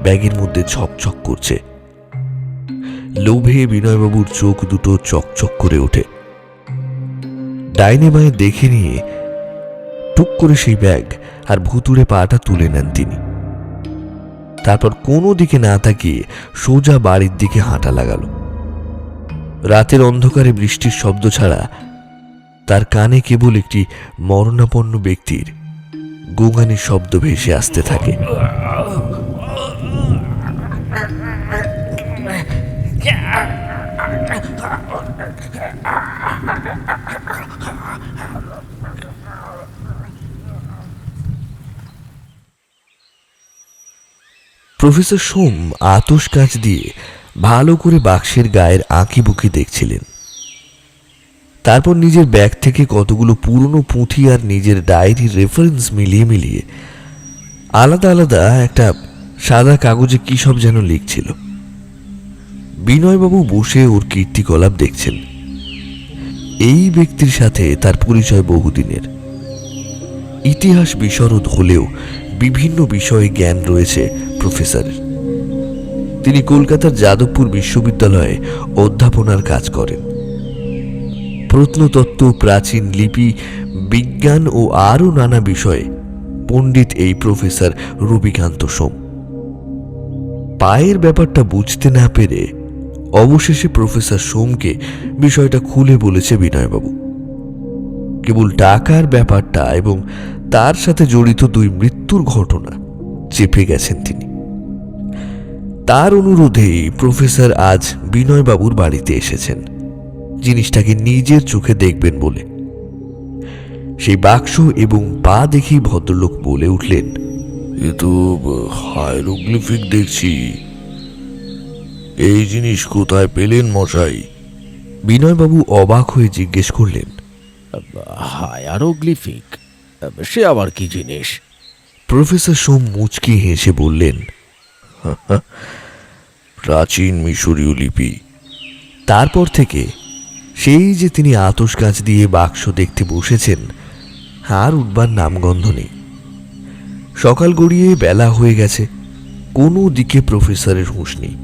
ব্যাগের মধ্যে ঝকঝক করছে। লোভে বিনয়বাবুর চোখ দুটো চকচক করে ওঠে। ডাইনে বাঁয়ে দেখে নিয়ে টুক করে সেই ব্যাগ আর ভুতুড়ে পাটা তুলে নেন তিনি। তারপর কোনো দিকে না তাকিয়ে সোজা বাড়ির দিকে হাঁটা লাগালো। রাতের অন্ধকারে বৃষ্টির শব্দ ছাড়া তার কানে কেবল একটি মরণাপন্ন ব্যক্তির গোঙানির শব্দ ভেসে আসতে থাকে। প্রফেসর সোম আতশ কাঁচ দিয়ে ভালো করে বাক্সের গায়ের আঁকিবুকি দেখছিলেন। তারপর নিজের ব্যাগ থেকে কতগুলো পুরনো পুঁথি আর নিজের ডায়েরির রেফারেন্স মিলিয়ে মিলিয়ে আলাদা আলাদা একটা সাদা কাগজে কি সব যেন লিখছিল। বিনয়বাবু বসে ওর কীর্তিকলাপ দেখছেন। এই ব্যক্তির সাথে তার পরিচয় বহুদিনের। ইতিহাস বিশরদ হলেও বিভিন্ন বিষয়ে জ্ঞান রয়েছে প্রফেসরের। তিনি কলকাতার যাদবপুর বিশ্ববিদ্যালয়ে অধ্যাপনার কাজ করেন। প্রত্নতত্ত্ব, প্রাচীন লিপি, বিজ্ঞান ও আরও নানা বিষয়ে পণ্ডিত এই প্রফেসর রবিকান্ত সোম। পায়ের ব্যাপারটা বুঝতে না পেরে অবশেষে প্রফেসর সোমকে বিষয়টা খুলে বলেছে বিনয়বাবু। কেবল টাকার ব্যাপারটা এবং তার সাথে জড়িত 2 মৃত্যুর ঘটনা চেপে গেছেন তিনি। তার অনুরোধেই প্রফেসর আজ বিনয়বাবুর বাড়িতে এসেছেন জিনিসটাকে নিজের চোখে দেখবেন বলে। সেই বাক্স এবং পা দেখেই ভদ্রলোক বলে উঠলেন, এ তো হায়ারোগ্লিফিক দেখছি। এই জিনিস কোথায় পেলেন মশাই? বিনয়বাবু অবাক হয়ে জিজ্ঞেস করলেন। হায়ারোগ্লিফিক? সে আবার কি জিনিস? প্রফেসর সোম মুচকি হেসে বললেন, প্রাচীন মিশরীয় লিপি। তারপর থেকে সেই যে তিনি আতস কাঁচ দিয়ে বাক্স দেখতে বসেছেন, আর উঠবার নামগন্ধ নেই। সকাল গড়িয়ে বেলা হয়ে গেছে, কোনো দিকে প্রফেসরের হুঁশ নেই।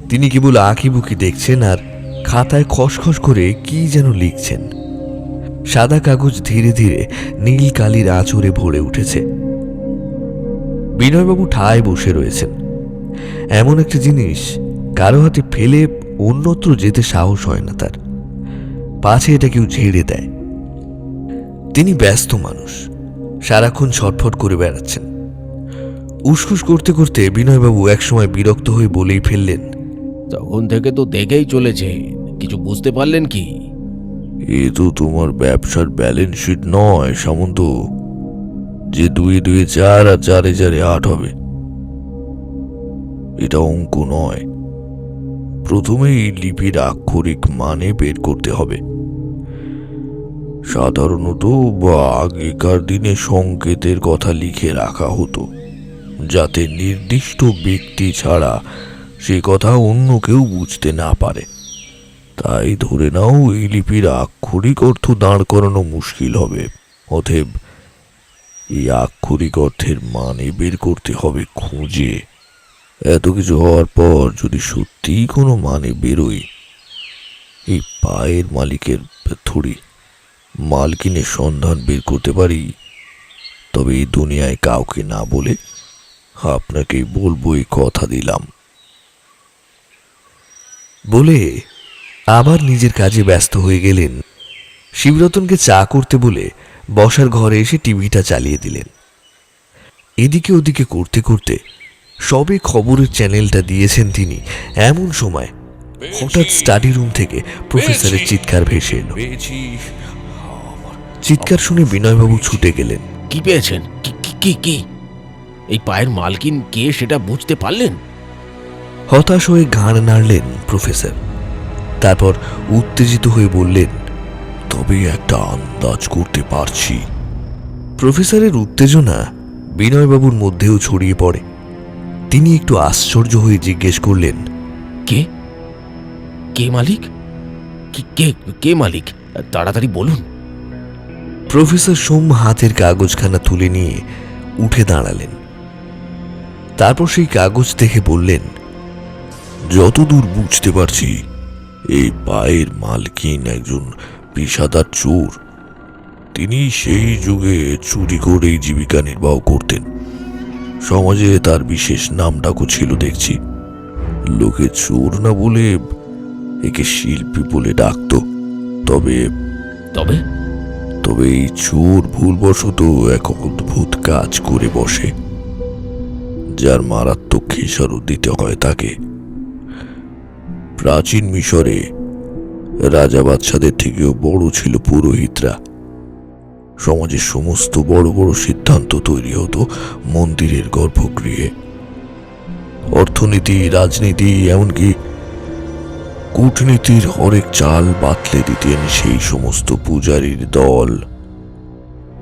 তিনি কেবল আঁকিবুকি দেখছেন আর খাতায় খসখস করে কি যেন লিখছেন। সাদা কাগজ ধীরে ধীরে নীল কালির আঁচড়ে ভরে উঠেছে। বিনয়বাবু ঠায় বসে রয়েছেন। এমন একটা জিনিস কারো হাতে ফেলে অন্যত্র যেতে সাহস হয় না তার, পাছে এটা কেউ ঝেড়ে দেয়। তিনি ব্যস্ত মানুষ, সারাক্ষণ ছটফট করে বেড়াচ্ছেন। উসখুস করতে করতে বিনয়বাবু একসময় বিরক্ত হয়ে বলেই ফেললেন, তখন থেকে তো দেখেই চলেছে, কিছু বুঝতে পারলেন কি? এ তো তোমার ব্যবসার ব্যালেন্স শিট নয় সামন্ত, যে 2 2 4 আর 4 4 8 হবে। এটা অঙ্ক নয়। প্রথমে এই লিপির আক্ষরিক মানে বের করতে হবে। সাধারণত বা আগেকার দিনে সংকেতের কথা লিখে রাখা হতো, যাতে নির্দিষ্ট ব্যক্তি ছাড়া সে কথা অন্য কেউ বুঝতে না পারে। তাই ধরে নাও এই লিপির আক্ষরিক অর্থ দাঁড় করানো মুশকিল হবে, অতএব এই আক্ষরিক অর্থের মানে বের করতে হবে খুঁজে। এত কিছু হওয়ার পর যদি সত্যিই কোনো মানে বেরোয়, এই পায়ের মালিকের থুড়ি মালকিনের সন্ধান বের করতে পারি, তবে এই দুনিয়ায় কাউকে না বলে আপনাকেই বলবো, এই কথা দিলাম। বলে আবার নিজের কাজে ব্যস্ত হয়ে গেলেন। শিবরতনকে চা করতে বলে বসার ঘরে এসে টিভিটা চালিয়ে দিলেন। এদিকে ওদিকে করতে করতে সবে খবরের চ্যানেলটা দিয়েছেন তিনি, এমন সময় হঠাৎ স্টাডি রুম থেকে প্রফেসরের চিৎকার ভেসে এলো। চিৎকার শুনে বিনয়বাবু ছুটে গেলেন। কি পেয়েছেন? কি এই পায়ের মালকিন কে সেটা বুঝতে পারলেন? হতাশ হয়ে ঘাড় নাড়লেন প্রফেসর। তারপর উত্তেজিত হয়ে বললেন, তবে একটা আন্দাজ করতে পারছি। প্রফেসরের উত্তেজনা বিনয়বাবুর মধ্যেও ছড়িয়ে পড়ে। তিনি একটু আশ্চর্য হয়ে জিজ্ঞেস করলেন, কে কে মালিক? কে মালিক? তাড়াতাড়ি বলুন। প্রফেসর সোম হাতের কাগজখানা তুলে নিয়ে উঠে দাঁড়ালেন। তারপর সেই কাগজ দেখে বললেন, যতদূর বুঝতে পারছি, এই পায়ের মালকিন একজন পেশাদার চোর। তিনি সেই যুগে চুরি করেই জীবিকা নির্বাহ করতেন। সমাজে তার বিশেষ নামডাকও ছিল দেখছি। লোকে চোর না বলে একে শিল্পী বলে ডাকত। তবে তবে তবে এই চোর ভুলবশত এক অদ্ভুত কাজ করে বসে, যার মারাত্মক খেসারত দিতে হয় তাকে। প্রাচীন মিশরে রাজা বাদশাদের থেকেও বড় ছিল পুরোহিতরা। সমাজের সমস্ত বড় বড় সিদ্ধান্ত তৈরি হতো মন্দিরের গর্ভগৃহে। অর্থনীতি, রাজনীতি, এমনকি কূটনীতির হরেক চাল বাতলে দিতেন সেই সমস্ত পূজারীর দল।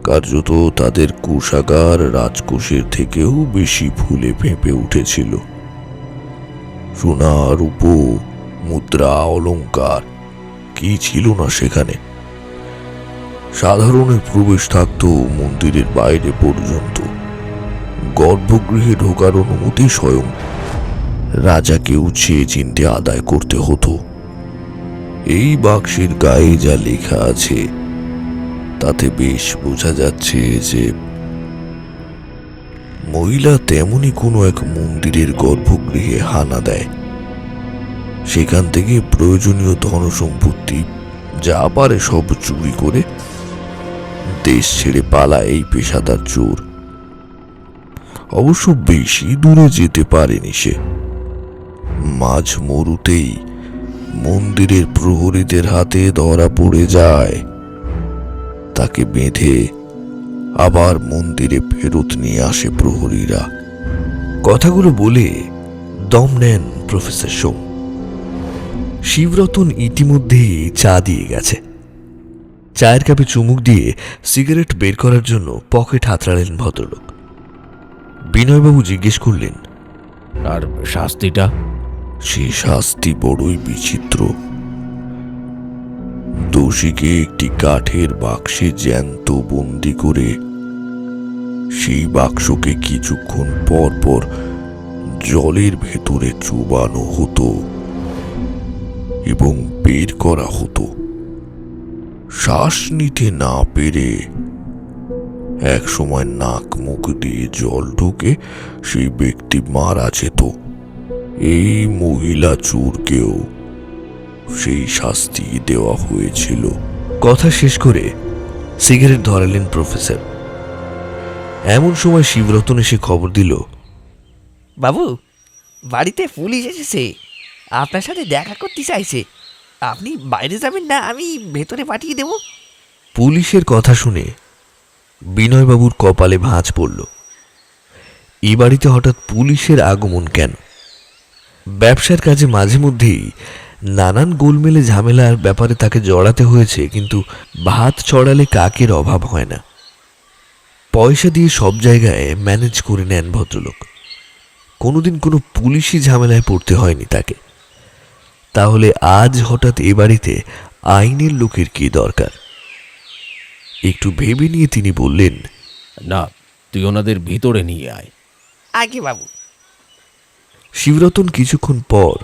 কার্যত তাদের কোষাগার রাজকোষের থেকেও বেশি ফুলে ফেঁপে উঠেছিল। সোনা, রূপো, মুদ্রা, অলংকার কি ছিল না সেখানে। সাধারণের প্রবেশ থাকতো মন্দিরের বাইরে পর্যন্ত। গর্ভগৃহে ঢোকার অনুমতি স্বয়ং রাজাকেও চেয়ে চিনতে আদায় করতে হতো। এই বাক্সের গায়ে যা লেখা আছে তাতে বেশ বোঝা যাচ্ছে যে মহিলা তেমনি কোনো এক মন্দিরের গর্ভগৃহে হানা দেয়। সেখান থেকে প্রয়োজনীয় ধনসম্পত্তি যা পারে সব চুরি করে দেশ ছেড়ে পালায় এই পেশাদার চোর। অবশ্য বেশি দূরে যেতে পারেনি সে। মাঝ মরুতেই মন্দিরের প্রহরীদের হাতে ধরা পড়ে যায়। তাকে বেঁধে আবার মন্দিরে ফেরত নিয়ে আসে প্রহরীরা। কথাগুলো বলে দম নেন প্রফেসর সোম। শিবরতন ইতিমধ্যেই চা দিয়ে গেছে। চায়ের কাপে চুমুক দিয়ে সিগারেট বের করার জন্য পকেট হাতড়ালেন ভদ্রলোক। বিনয়বাবু জিজ্ঞেস করলেন, আর শাস্তিটা? সে শাস্তি বড়ই বিচিত্র। দোষীকে একটি কাঠের বাক্সে জ্যান্ত বন্দি করে সেই বাক্সকে কিছুক্ষণ পর পর জলের ভেতরে চুবানো হতো এবং বের করা হতো। শ্বাস নিতে না পেরে এক সময় নাক মুখ দিয়ে জল ঢুকে সেই ব্যক্তি মারা যেত। এই মহিলা চোরকেও সেই শাস্তি দেওয়া হয়েছিল। কথা শেষ করে সিগারেট ধরালেন প্রফেসর। এমন সময় শিবরতন এসে খবর দিল, বাবু, বাড়িতে পুলিশ এসেছে, আপনার সাথে দেখা করতে চাইছে। আপনি বাইরে যাবেন না, আমি ভেতরে পাঠিয়ে দেব। পুলিশের কথা শুনে বিনয়বাবুর কপালে ভাঁজ পড়ল। এই বাড়িতে হঠাৎ পুলিশের আগমন কেন? ব্যবসার কাজে মাঝে মধ্যেই নানান গোলমেলে ঝামেলার ব্যাপারে তাকে জড়াতে হয়েছে, কিন্তু ভাত চড়ালে কাকের অভাব হয় না। পয়সা দিয়ে সব জায়গায় ম্যানেজ করে নেন ভদ্রলোক। কোনোদিন কোনো পুলিশি ঝামেলায় পড়তে হয়নি তাকে। তাহলে আজ হঠাৎ এ বাড়িতে আইনের লোকের কি দরকার? একটু ভেবে নিয়ে তিনি বললেন, না, তুই ওনাদের ভিতরে নিয়ে আয়। আগে বাবু। শিবরতন কিছুক্ষণ পর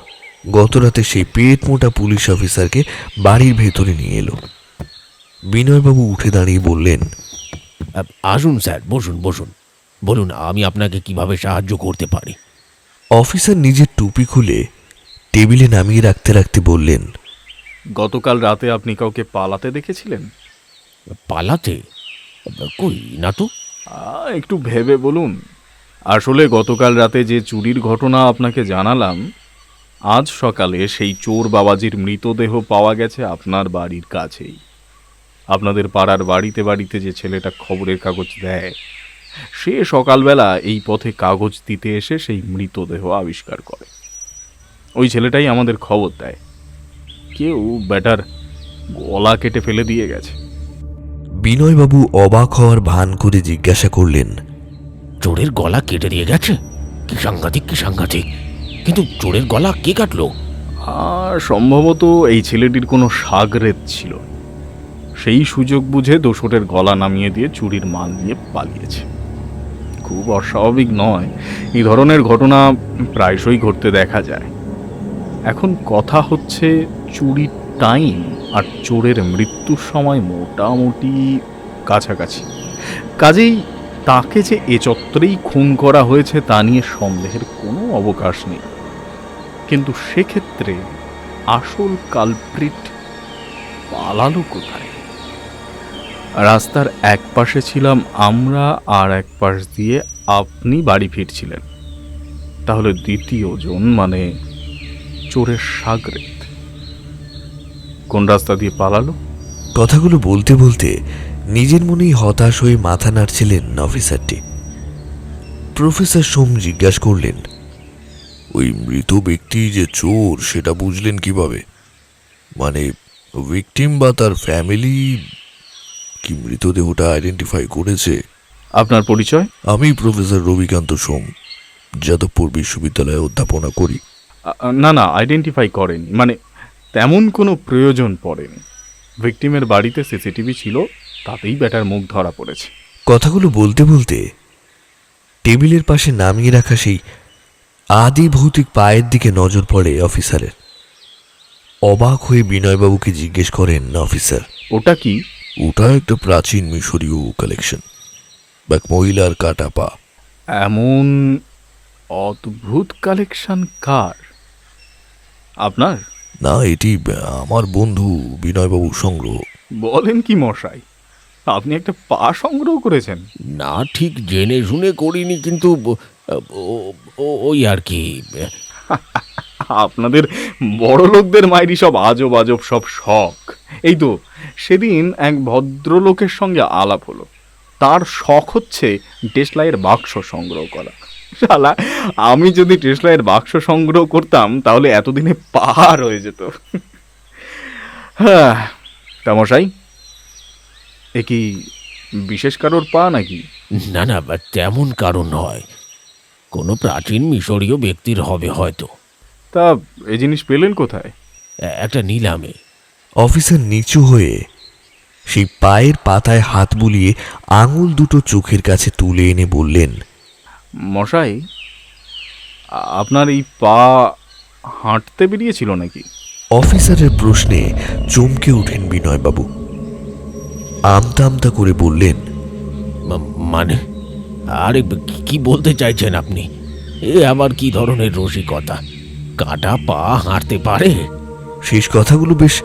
গতরাতে সেই পেট মোটা পুলিশ অফিসারকে বাড়ির ভেতরে নিয়ে এলো। বিনয়বাবু উঠে দাঁড়িয়ে বললেন, আসুন স্যার, বসুন বসুন। বলুন, আমি আপনাকে কিভাবে সাহায্য করতে পারি? অফিসার নিজের টুপি খুলে টেবিলে নামিয়ে রাখতে রাখতে বললেন, গতকাল রাতে আপনি কাউকে পালাতে দেখেছিলেন? পালাতে? কই না তো। একটু ভেবে বলুন। আসলে গতকাল রাতে যে চুরির ঘটনা আপনাকে জানালাম, আজ সকালে সেই চোর বাবাজির মৃতদেহ পাওয়া গেছে আপনার বাড়ির কাছেই। আপনাদের পাড়ার বাড়িতে বাড়িতে যে ছেলেটা খবরের কাগজ দেয়, সে সকালবেলা এই পথে কাগজ দিতে এসে সেই মৃতদেহ আবিষ্কার করে। ওই ছেলেটাই আমাদের খবর দেয় কেউ ব্যাটার গলা কেটে ফেলে দিয়ে গেছে। বিনয়বাবু অবাক হওয়ার ভান করে জিজ্ঞাসা করলেন, চোরের গলা কেটে দিয়ে গেছে? কি সাংঘাতিক, কি সাংঘাতিক! কিন্তু চোরের গলা কে কাটলো? সম্ভবত এই ছেলেটির কোনো সাগরেদ ছিল। সেই সুযোগ বুঝে দোসরের গলা নামিয়ে দিয়ে চুরির মাল নিয়ে পালিয়েছে। খুব অস্বাভাবিক নয়, এই ধরনের ঘটনা প্রায়শই ঘটতে দেখা যায়। এখন কথা হচ্ছে, চুরির টাইম আর চোরের মৃত্যুর সময় মোটামুটি কাছাকাছি। কাজেই তাকে যে এ চত্বরেই খুন করা হয়েছে তা নিয়ে সন্দেহের কোনো অবকাশ নেই। কিন্তু সেক্ষেত্রে আসল কালপ্রিট পালালো কোথায়? রাস্তার এক পাশে ছিলাম আমরা, আর এক পাশ দিয়ে আপনি বাড়ি ফিরছিলেন। তাহলে দ্বিতীয় জন মানে চোরের সাগরেদ কোন রাস্তা দিয়ে পালালো? কথাগুলো বলতে বলতে নিজের মনেই হতাশ হয়ে মাথা নাড়ছিলেন অফিসারটি। প্রফেসর সোম জিজ্ঞাসা করলেন, ওই মৃত ব্যক্তি যে চোর সেটা বুঝলেন কিভাবে? মানে ভিকটিম বা তার ফ্যামিলি কি মৃতদেহটা আইডেন্টিফাই করেছে? আপনার পরিচয়? আমি প্রফেসর রবিকান্ত সোম, যাদবপুর বিশ্ববিদ্যালয়ে অধ্যাপনা করি। না না, আইডেন্টিফাই করেনি, মানে তেমন কোনো প্রয়োজন পড়েনি। ভিকটিমের বাড়িতে সিসিটিভি ছিল, তাতেই ব্যাটার মুখ ধরা পড়েছে। কথাগুলো বলতে বলতে টেবিলের পাশে নামিয়ে রাখা সেই আদি ভৌতিক পায়ের দিকে নজর পড়ে অফিসারের। অবাক হয়ে বিনয়বাবুকে জিজ্ঞেস করেন অফিসার, ওটা কি? ওটা একটা প্রাচীন মিশরীয় কালেকশন, এক মহিলার কাটা পা। এমন অদ্ভুত কালেকশন কার? আপনার? না, এটি আমার বন্ধু বিনয়বাবুর সংগ্রহ। বলেন কি মশাই, আপনি একটা পা সংগ্রহ করেছেন? না, ঠিক জেনে শুনে করিনি, কিন্তু ওই আর কি। আপনাদের বড় লোকদের মাইরি সব আজব আজব সব শখ। এই তো সেদিন এক ভদ্রলোকের সঙ্গে আলাপ হলো, তার শখ হচ্ছে টেসলাইয়ের বাক্স সংগ্রহ করা। শালা, আমি যদি টেসলাইয়ের বাক্স সংগ্রহ করতাম তাহলে এতদিনে পার হয়ে যেত। হ্যাঁ, তামশাই, এ কি বিশেষ কারোর পা নাকি? না না, তেমন কারণ নয়, কোনো প্রাচীন মিশরীয় ব্যক্তির হবে হয়তো। তা এই জিনিস পেলেন কোথায়? একটা নিলামে। অফিসার নিচু হয়ে সেই পায়ের পাতায় হাত বুলিয়ে আঙুল দুটো চোখের কাছে তুলে এনে বললেন, মশাই, আপনার এই পা হাঁটতে বেরিয়েছিল নাকি? অফিসারের প্রশ্নে চমকে ওঠেন বিনয়বাবু। আমতা আমতা করে বললেন, মানে, আরে কি বলতে চাইছেন আপনি? এ আবার কি ধরনের রসিকতা? কাটা পা হাঁটতে পারে? শেষ কথাগুলো বেশ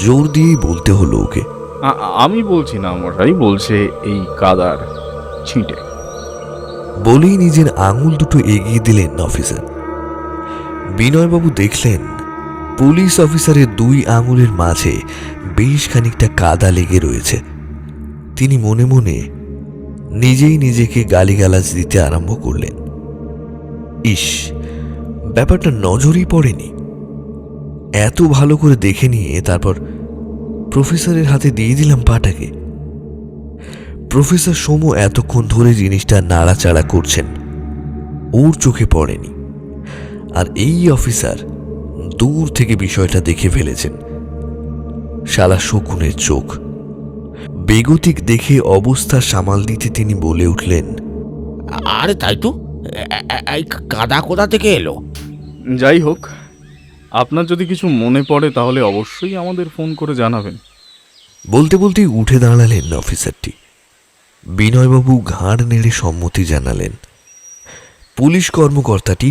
জোর দিয়েই বলতে হলো ওকে। আমি বলছি না মশাই, বলছে এই কাদার ছিটে। বলেই নিজের আঙুল দুটো এগিয়ে দিলেন অফিসার। বিনয়বাবু দেখলেন পুলিশ অফিসারের দুই আঙুলের মাঝে বেশ খানিকটা কাদা লেগে রয়েছে। তিনি মনে মনে নিজেই নিজেকে গালিগালাজ দিতে আরম্ভ করলেন। ইস, ব্যাপারটা নজরই পড়েনি। এত ভালো করে দেখে নিয়ে তারপর প্রফেসরের হাতে দিয়ে দিলাম পাটাকে। প্রফেসর সোমু এতক্ষণ ধরে জিনিসটা নাড়াচাড়া করছেন, ওর চোখে পড়েনি। আর এই অফিসার দূর থেকে বিষয়টা দেখে ফেলেছেন। শালা শকুনের চোখ। বেগতিক দেখে অবস্থা সামাল দিতে তিনি বলে উঠলেন, আরে তাই তো, এই কাদা কোথা থেকে এলো? যাই হোক, আপনার যদি কিছু মনে পড়ে তাহলে অবশ্যই আমাদের ফোন করে জানাবেন। বলতে বলতেই উঠে দাঁড়ালেন অফিসারটি। বিনয়বাবু ঘাড় নেড়ে সম্মতি জানালেন। পুলিশ কর্মকর্তাটি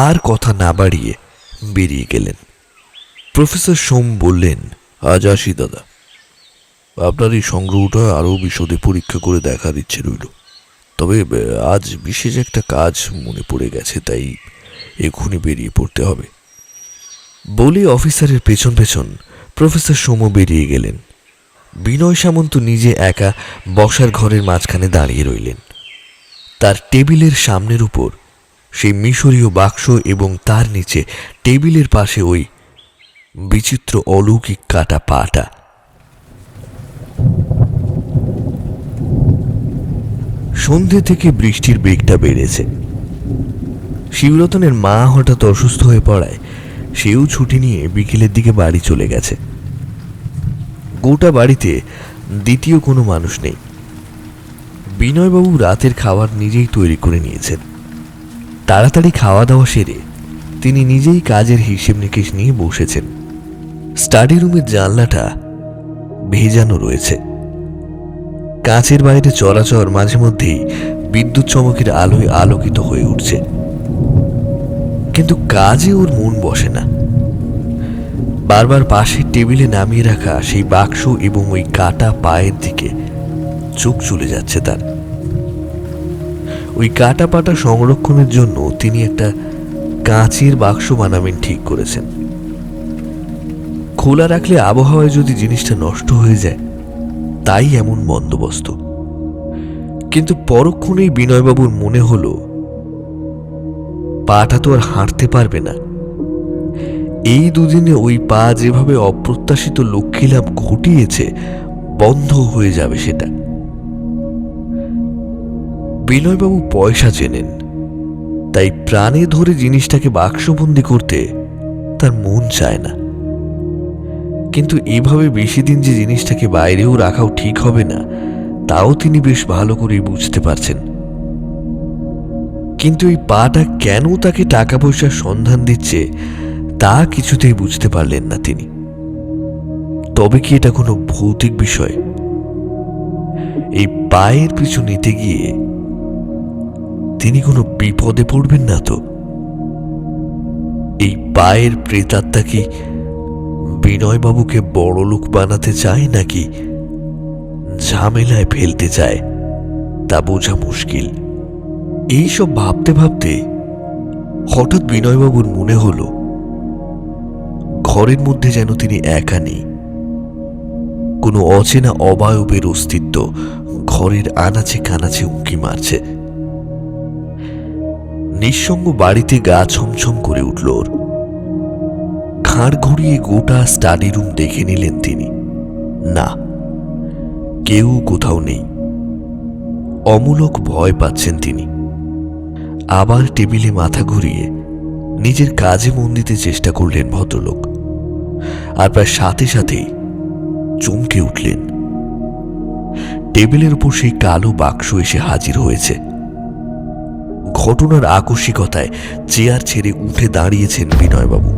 আর কথা না বাড়িয়ে বেরিয়ে গেলেন। প্রফেসর সোম বললেন, আজ আসি দাদা, আপনার এই সংগ্রহটা আরও বিশদে পরীক্ষা করে দেখার ইচ্ছে রইল। তবে আজ বিশেষ একটা কাজ মনে পড়ে গেছে, তাই এক্ষুনি বেরিয়ে পড়তে হবে। বলে অফিসারের পেছন পেছন প্রফেসর সোম বেরিয়ে গেলেন। বিনয় সামন্ত নিজে একা বসার ঘরের মাঝখানে দাঁড়িয়ে রইলেন। তার টেবিলের সামনের উপর সেই মিশরীয় বাক্স এবং তার নিচে টেবিলের পাশে ওই বিচিত্র অলৌকিক কাটা পাটা। সন্ধে থেকে বৃষ্টির বেগটা বেড়েছে। শিবরতনের মা হঠাৎ অসুস্থ হয়ে পড়ায় সেও ছুটি নিয়ে বিকেলের দিকে বাড়ি চলে গেছে। গোটা বাড়িতে দ্বিতীয় কোনো মানুষ নেই। বিনয়বাবু রাতের খাবার নিজেই তৈরি করে নিয়েছেন। তাড়াতাড়ি খাওয়া দাওয়া সেরে তিনি নিজেই কাজের হিসেব নিকেশ নিয়ে বসেছেন। স্টাডি রুমের জানলাটা ভেজানো রয়েছে। কাঁচের বাইরে চলাচল মাঝে মধ্যেই বিদ্যুৎ চমকের আলোয় আলোকিত হয়ে উঠছে, কিন্তু কাজে ওর মন বসে না। বারবার পাশের টেবিলে নামিয়ে রাখা সেই বাক্স এবং ওই কাটা পায়ের দিকে চোখ চলে যাচ্ছে তার। ওই কাটা পাটা সংরক্ষণের জন্য তিনি একটা কাঁচের বাক্স বানাবেন ঠিক করেছেন। খোলা রাখলে আবহাওয়ায় যদি জিনিসটা নষ্ট হয়ে যায়, তাই এমন বন্দোবস্ত। কিন্তু পরক্ষণেই বিনয়বাবুর মনে হলো পাটা তো আর হাঁটতে পারবে না। এই দুদিনে ওই পা যেভাবে অপ্রত্যাশিত লক্ষ্মী লাভ ঘটিয়েছে, বন্ধ হয়ে যাবে সেটা। বিনয়বাবু পয়সা চেনেন, তাই প্রাণে ধরে জিনিসটাকে বাক্সবন্দি করতে তার মন চায় না। কিন্তু এভাবে বেশি দিন যে জিনিসটাকে বাইরেও রাখাও ঠিক হবে না, তাও তিনি বেশ ভালো করেই বুঝতে পারছেন। কিন্তু এই পাটা কেন তাকে টাকা পয়সার সন্ধান দিচ্ছে তা কিছুতেই বুঝতে পারলেন না তিনি। তবে কি এটা কোনো ভৌতিক বিষয়? এই পায়ের পিছু নিতে গিয়ে তিনি কোনো বিপদে পড়বেন না তো? এই পায়ের প্রেতাত্মা কি বিনয়বাবুকে বড়লোক বানাতে চায় নাকি ঝামেলায় ফেলতে চায় তা বোঝা মুশকিল। এইসব ভাবতে ভাবতে হঠাৎ বিনয়বাবুর মনে হলো ঘরের মধ্যে যেন তিনি একা নেই। কোনো অচেনা অবয়বের অস্তিত্ব ঘরের আনাচে কানাচে উঁকি মারছে। নিঃসঙ্গ বাড়িতে গা ছমছম করে উঠল ওর। ঘাড় ঘুরিয়ে গোটা স্টাডি রুম দেখে নিলেন তিনি। না, কেউ কোথাও নেই। অমূলক ভয় পাচ্ছেন তিনি। আবার টেবিলে মাথা ঘুরিয়ে নিজের কাজে মন দিতে চেষ্টা করলেন ভদ্রলোক। আর প্রায় সাথে সাথেই চমকে উঠলেন। টেবিলের উপর সেই কালো বাক্স এসে হাজির হয়েছে। ঘটনার আকস্মিকতায় চেয়ার ছেড়ে উঠে দাঁড়িয়েছেন বিনয়বাবু।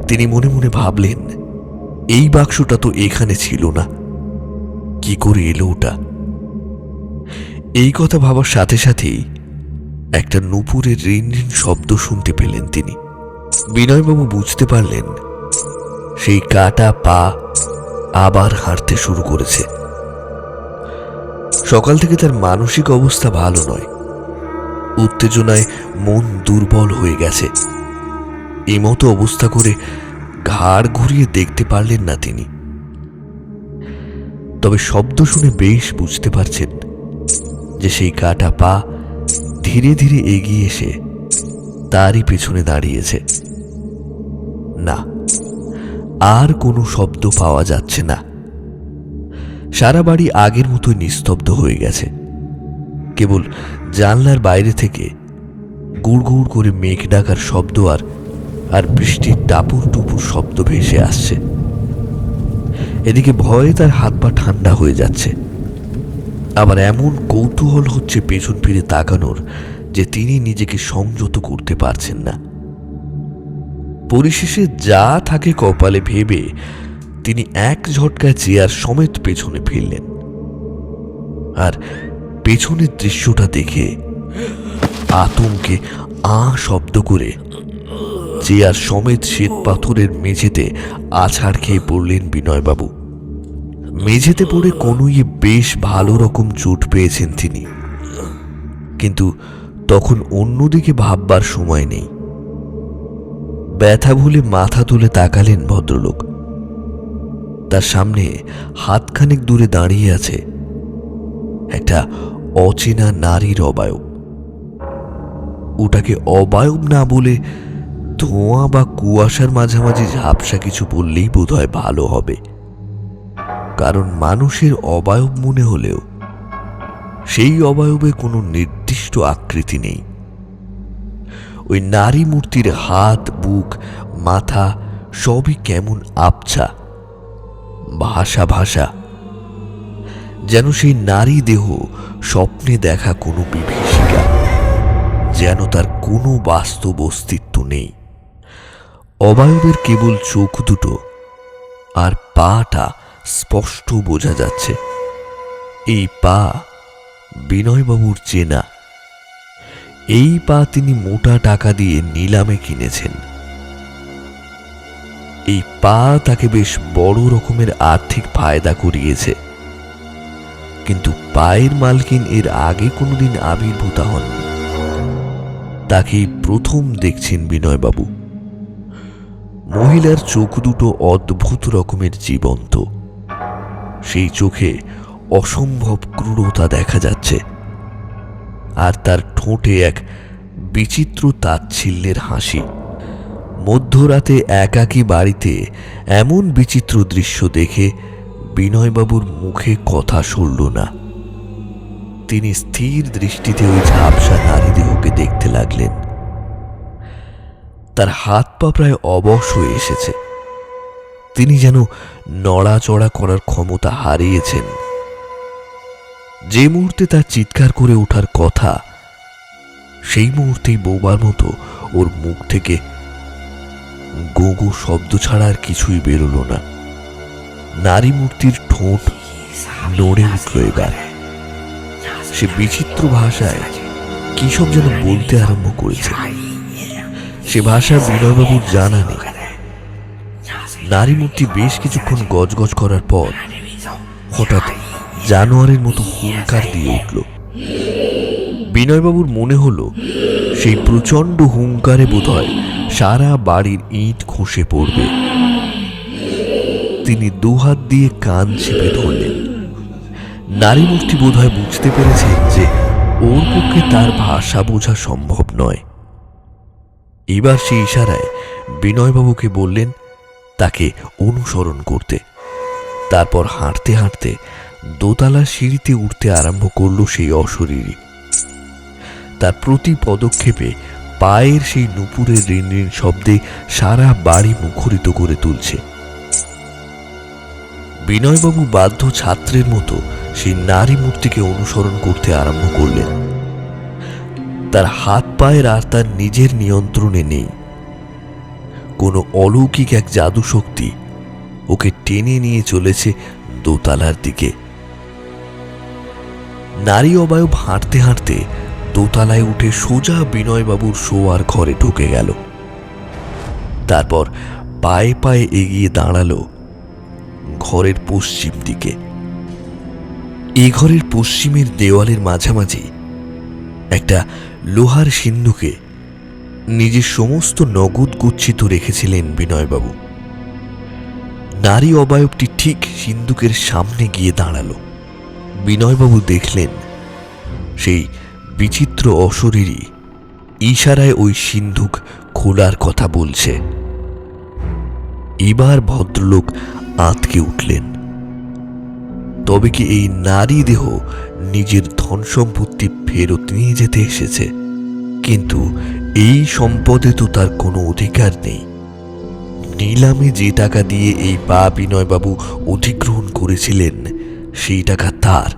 তিনি মনে মনে ভাবলেন, এই বাক্সটা তো এখানে ছিল না, কি করে এলো ওটা? এই কথা ভাবার সাথে সাথেই একটা নুপুরের রিনরিন শব্দ শুনতে পেলেন তিনি। বিনয়বাবু বুঝতে পারলেন সেই কাটা পা আবার হাঁটতে শুরু করেছে। সকাল থেকে তার মানসিক অবস্থা ভালো নয়। উত্তেজনায় মন দুর্বল হয়ে গেছে। এই মতো অবস্থা করে ঘাড় ঘুরিয়ে দেখতে পারলেন না তিনি। তবে শব্দ শুনে বেশ বুঝতে পারছেন যে সেই কাটা পা ধীরে ধীরে এগিয়ে এসে তারই পেছনে দাঁড়িয়েছে। না, আর কোনো শব্দ পাওয়া যাচ্ছে না। সারা বাড়ি আগের মতোই নিস্তব্ধ হয়ে গেছে। কেবল জানলার বাইরে থেকে গুড় গুড় করে মেঘ ডাকার শব্দ আর বৃষ্টির টাপুর টুপুর শব্দ ভেসে আসছে। এদিকে ভয়ে তার হাত পা ঠান্ডা হয়ে যাচ্ছে। আবার এমন কৌতূহল হচ্ছে পেছন ফিরে তাকানোর যে তিনি নিজেকে সংযত করতে পারছেন না। পরিশেষে যা থাকে কপালে ভেবে তিনি এক ঝটকায় চেয়ার সমেত পেছনে ফিরলেন। আর পেছনের দৃশ্যটা দেখে আতঙ্কে শব্দ করে চেয়ার সমেত শ্বেত পাথরের মেঝেতে আছাড় খেয়ে পড়লেন বিনয়বাবু। মেঝেতে পড়ে কনুইয়ে বেশ ভালো রকম চোট পেয়েছেন তিনি, কিন্তু তখন অন্যদিকে ভাববার সময় নেই। ব্যথা ভুলে মাথা তুলে তাকালেন ভদ্রলোক। তার সামনে হাতখানেক দূরে দাঁড়িয়ে আছে একটা অচেনা নারীর অবয়ব। ওটাকে অবয়ব না বলে ধোঁয়া বা কুয়াশার মাঝামাঝি ঝাপসা কিছু বললেই বোধহয় ভালো হবে। কারণ মানুষের অবয়ব মনে হলেও সেই অবয়বে কোনো নির্দিষ্ট আকৃতি নেই। ওই নারী মূর্তির হাত, বুক, মাথা সবই কেমন আবছা, ভাষা ভাষা, যেন সেই নারী দেহ স্বপ্নে দেখা কোনো বিভীষিকা, যেন তার কোনো বাস্তব অস্তিত্ব নেই। অবয়বের কেবল চোখ দুটো আর পাটা স্পষ্ট বোঝা যাচ্ছে। এই পা বিনয়বাবুর চেনা। এই পা তিনি মোটা টাকা দিয়ে নিলামে কিনেছেন। এই পা তাকে বেশ বড় রকমের আর্থিক ফায়দা করিয়েছে। কিন্তু পায়ের মালকিন এর আগে কোনোদিন আবির্ভূত হননি। তাকেই প্রথম দেখছেন বিনয়বাবু। মহিলার চোখ দুটো অদ্ভুত রকমের জীবন্ত। সেই চোখে অসম্ভব ক্রূরতা দেখা যাচ্ছে, আর তার ঠোঁটে এক বিচিত্র তাচ্ছিল্যের হাসি। মধ্যরাতে একাকী বাড়িতে এমন বিচিত্র দৃশ্য দেখে বিনয়বাবুর মুখে কথা সরল না। তিনি স্থির দৃষ্টিতে ওই ঝাপসা নারী দেহকে দেখতে লাগলেন। তার হাত পা প্রায় অবশ হয়ে এসেছে। তিনি যেন নড়াচড়া করার ক্ষমতা হারিয়েছেন। যে মুহূর্তে তার চিৎকার করে ওঠার কথা, সেই মুহূর্তেই বোবার মতো ওর মুখ থেকে গো গো শব্দ ছাড়া আর কিছুই বেরোল না। নারী মূর্তির ঠোঁট নড়ে উঠল এবার। সে বিচিত্র ভাষায় কি সব যেন বলতে আরম্ভ করেছে। সে ভাষা বিনয়বাবুর জানা নেই। নারী মূর্তি বেশ কিছুক্ষণ গজগজ করার পর হঠাৎ জানোয়ারের মতো হুঙ্কার দিয়ে উঠল। বিনয়বাবুর মনে হলো সেই প্রচণ্ড হুঙ্কারে বোধহয় সারা বাড়ির ইট খসে পড়বে। তিনি দুহাত দিয়ে কান চেপে ধরলেন। নারী মূর্তি বোধহয় বুঝতে পেরেছেন যে ওর পক্ষে তার ভাষা বোঝা সম্ভব নয়। এবার সেই ইশারায় বিনয়বাবুকে বললেন তাকে অনুসরণ করতে। তারপর হাঁটতে হাঁটতে দোতলা সিঁড়িতে উঠতে আরম্ভ করল সেই অশরীরী। তার প্রতি পদক্ষেপে পায়ের সেই নুপুরের রিনরিন শব্দে সারা বাড়ি মুখরিত করে তুলছে। বিনয়বাবু বাধ্য ছাত্রের মতো সেই নারী মূর্তিকে অনুসরণ করতে আরম্ভ করলেন। তার হাত পায়ের আর তার নিজের নিয়ন্ত্রণে নেই। কোনো অলৌকিক এক জাদু শক্তি ওকে টেনে নিয়ে চলেছে দোতলার দিকে। নারী অবয়ব হাঁটতে হাঁটতে দোতলায় উঠে সোজা বিনয়বাবুর শোয়ার ঘরে ঢুকে গেল। তারপর পায়ে পায়ে এগিয়ে দাঁড়ালো ঘরের পশ্চিম দিকে। এই ঘরের পশ্চিমের দেওয়ালের মাঝামাঝি একটা লোহার সিন্ধুকে নিজের সমস্ত নগদ গচ্ছিত রেখেছিলেন বিনয়বাবু। নারী অবয়বটি ঠিক সিন্ধুকের সামনে গিয়ে দাঁড়ালো। বিনয়বাবু দেখলেন সেই বিচিত্র অশরীরী ইশারায় ওই সিন্ধুক খোলার কথা বলছে। এবার ভদ্রলোক আঁতকে উঠলেন। তবে কি এই নারী দেহ নিজের ধন সম্পত্তি ফেরত নিয়ে যেতে এসেছে? কিন্তু এই সম্পদে তো তার কোনো অধিকার নেই। নিলামে যে টাকা দিয়ে এই পা বিনয়বাবু অধিগ্রহণ করেছিলেন সেই টাকা তার।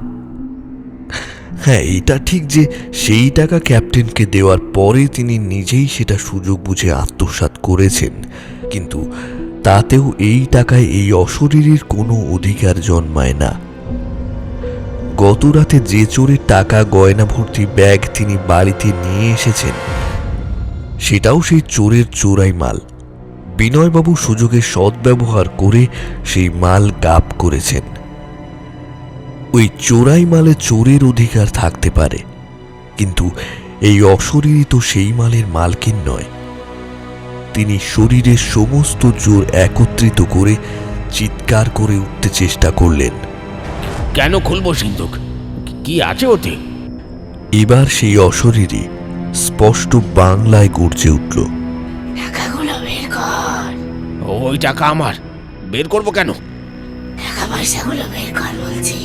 হ্যাঁ, এটা ঠিক যে সেই টাকা ক্যাপ্টেনকে দেওয়ার পরে তিনি নিজেই সেটা সুযোগ বুঝে আত্মসাৎ করেছেন, কিন্তু তাতেও এই টাকায় এই অশরীরীর কোনো অধিকার জন্মায় না। গত রাতে যে চোরের টাকা গয়না ভর্তি ব্যাগ তিনি বাড়িতে নিয়ে এসেছেন সেটাও সেই চোরের চোরাই মাল। বিনয়বাবু সুযোগের সদ্ব্যবহার করে সেই মাল গাপ করেছেন। ওই চোরাই মালে চোরের অধিকার থাকতে পারে, কিন্তু এই অশরীরী তো সেই মালের মালকিন নয়। তিনি শরীরের সমস্ত জোর একত্রিত করে চিৎকার করে উঠতে চেষ্টা করলেন। কেন খুলবো সিন্ধুক? কি আছে ওতে? এবার সেই অশরীরী স্পষ্ট বাংলায় গর্জে উঠল। টাকাগুলো বের কর। ওই টাকা আমার। বের করবো কেন? টাকা পয়সাগুলো বের কর বলছি।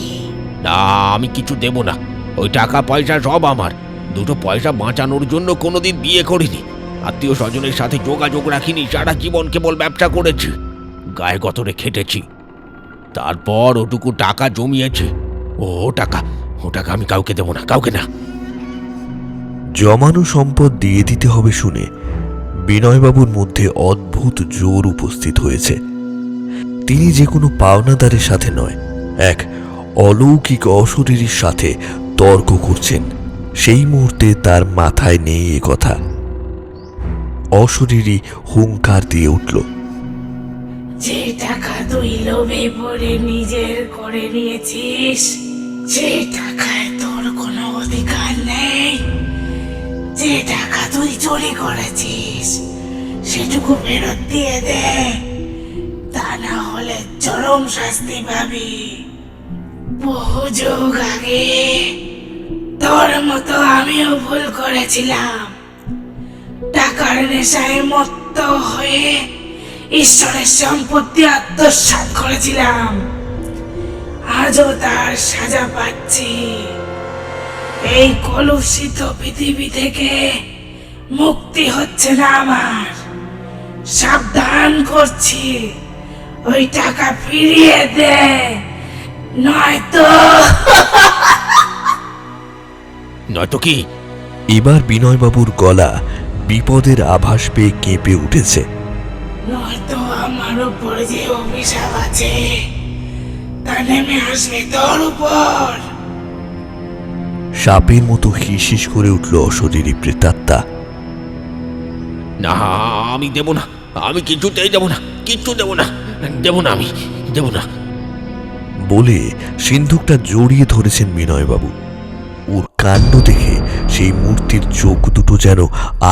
না, আমি কিছু দেব না। ওই টাকা পয়সা সব আমার। দুটো পয়সা বাঁচানোর জন্য কোনোদিন বিয়ে করিনি, আত্মীয় স্বজনের সাথে যোগাযোগ রাখিনি, সারা জীবন কেবল ব্যবসা করেছি, গায়ে গতরে খেটেছি। তারপর ওটুকু টাকা জমিয়েছে। ও টাকা আমি কাউকে দেব না, কাউকে না। জমানো সম্পদ দিয়ে দিতে হবে শুনে বিনয়বাবুর মধ্যে অদ্ভুত জোর উপস্থিত হয়েছে। তিনি যে কোনো পাওনাদারের সাথে নয়, এক অলৌকিক অশরীরীর সাথে তর্ক করছেন। সেই মুহূর্তে তার মাথায় নেই এ কথা। অশরীরী হুঙ্কার দিয়ে উঠল। যে টাকা তুই লোভে পড়ে নিজের করে নিয়েছিস, যে টাকায় তোর কোনো অধিকার নেই, যে টাকা তুই চুরি করেছিস, সেটুকু ফেরত দিয়ে দে, তা না হলে চরম শাস্তি পাবি। বহু যুগ আগে তোর মতো আমিও ভুল করেছিলাম। টাকার নেশায় মত্ত হয়ে ঈশ্বরের সম্পত্তি আত্মসাৎ করেছিলাম। আজও তার সাজা পাচ্ছি। এই কলুষিত পৃথিবী থেকে মুক্তি হচ্ছে না আমার। সাবধান করছি, ওই টাকা ফিরিয়ে দে, নয়তো কি? এবার বিনয়বাবুর গলা বিপদের আভাস পেয়ে কেঁপে উঠেছে। নয়তো আমার উপর যে অভিশাপ আছে তা নেমে আসবে তোর উপর। সাপের মতো হিসিস করে উঠল অশরীরী প্রেতাত্মা। না, আমি দেব না, আমি কিছুতেই দেব না, কিচ্ছু দেব না, দেব না, আমি দেব না। বলে সিন্ধুকটা জড়িয়ে ধরেছেন বিনয়বাবু। ওর কাণ্ড দেখে সেই মূর্তির চোখ দুটো যেন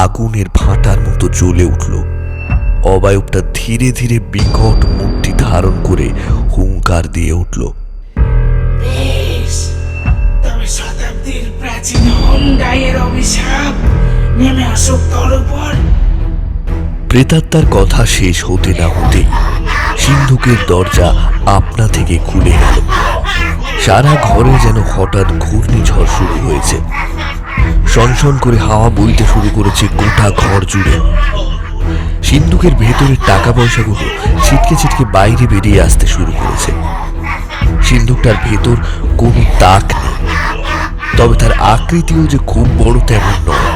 আগুনের ভাঁটার মতো জ্বলে উঠল। অবয়বটা ধীরে ধীরে বিকট মূর্তি ধারণ করে হুঙ্কার দিয়ে উঠল। বেশ, তবে শতাব্দীর প্রাচীন হুন্ডাইয়ের অভিশাপ নেমে আসুক তোর উপর। প্রেতাত্মার কথা শেষ হতে না হতেই সিন্ধুকের দরজা আপনা থেকে খুলে গেল। সারা ঘরে যেন হঠাৎ ঘূর্ণিঝড় শুরু হয়েছে। সনসন করে হাওয়া বইতে শুরু করেছে গোটা ঘর জুড়ে। সিন্ধুকের ভেতরের টাকা পয়সাগুলো ছিটকে ছিটকে বাইরে বেরিয়ে আসতে শুরু করেছে। সিন্ধুকটার ভেতর কোনো দাগ নেই, তবে তার আকৃতিও যে খুব বড় তেমন নয়।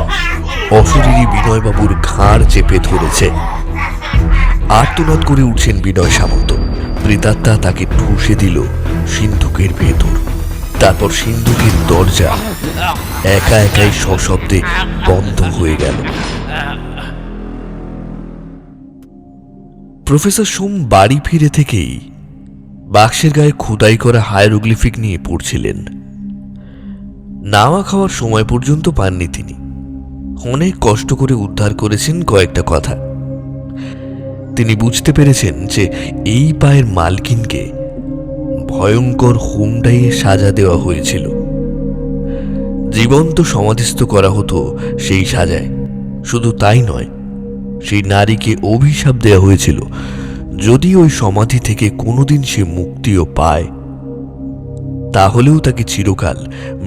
অশরীরী বিনয়বাবুর ঘাড় চেপে ধরেছে। আর্তনাদ করে উঠছেন বিনয় সামন্ত। প্রেতাত্মা তাকে ঠুসে দিল সিন্ধুকের ভেতর। তারপর সিন্ধুকের দরজা একা একাই সশব্দে বন্ধ হয়ে গেল। প্রফেসর সোম বাড়ি ফিরে থেকেই বাক্সের গায়ে খোদাই করা হায়ারোগ্লিফিক নিয়ে পড়ছিলেন। নাওয়া খাওয়ার সময় পর্যন্ত পাননি তিনি। অনেক কষ্ট করে উদ্ধার করেছেন কয়েকটা কথা। তিনি বুঝতে পেরেছেন যে এই পায়ের মালকিনকে ভয়ঙ্কর হুন্ডাইয়ে সাজা দেওয়া হয়েছিল। জীবন্ত সমাধিস্থ করা হতো সেই সাজায়। শুধু তাই নয়, সেই নারীকে অভিশাপ দেওয়া হয়েছিল যদি ওই সমাধি থেকে কোনোদিন সে মুক্তিও পায়, তাহলেও তাকে চিরকাল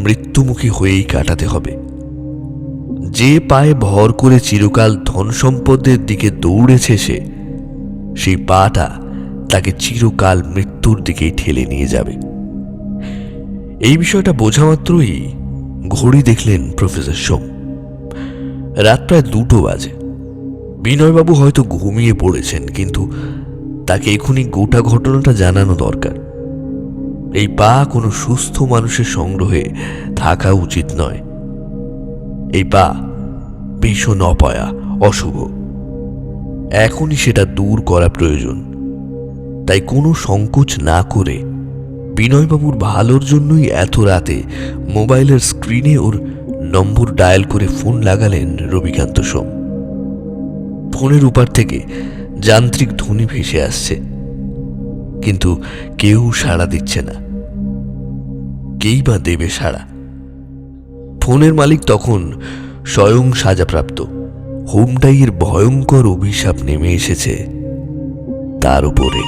মৃত্যুমুখী হয়েই কাটাতে হবে। যে পায়ে ভর করে চিরকাল ধন সম্পদের দিকে দৌড়েছে সে, সেই পাটা তাকে চিরকাল মৃত্যুর দিকেই ঠেলে নিয়ে যাবে। এই বিষয়টা বোঝা মাত্রই ঘড়ি দেখলেন প্রফেসর সোম। রাত প্রায় 2টো বাজে। বিনয়বাবু হয়তো ঘুমিয়ে পড়েছেন, কিন্তু তাকে এখনই গোটা ঘটনাটা জানানো দরকার। এই পা কোনো সুস্থ মানুষের সংগ্রহে থাকা উচিত নয়। এই পা ভীষণ অপয়া, অশুভ। এখনই সেটা দূর করা প্রয়োজন। তাই কোনো সংকোচ না করে বিনয়বাবুর ভালোর জন্যই এত রাতে মোবাইলের স্ক্রিনে ওর নম্বর ডায়াল করে ফোন লাগালেন রবিকান্ত সোম। ফোনের উপার থেকে যান্ত্রিক ধ্বনি ভেসে আসছে, কিন্তু কেউ সাড়া দিচ্ছে না। কেই বা দেবে সাড়া? ফোনের মালিক তখন স্বয়ং সাজাপ্রাপ্ত। হুন্ডাইয়ের ভয়ঙ্কর অভিশাপ নেমে এসেছে তার উপরে।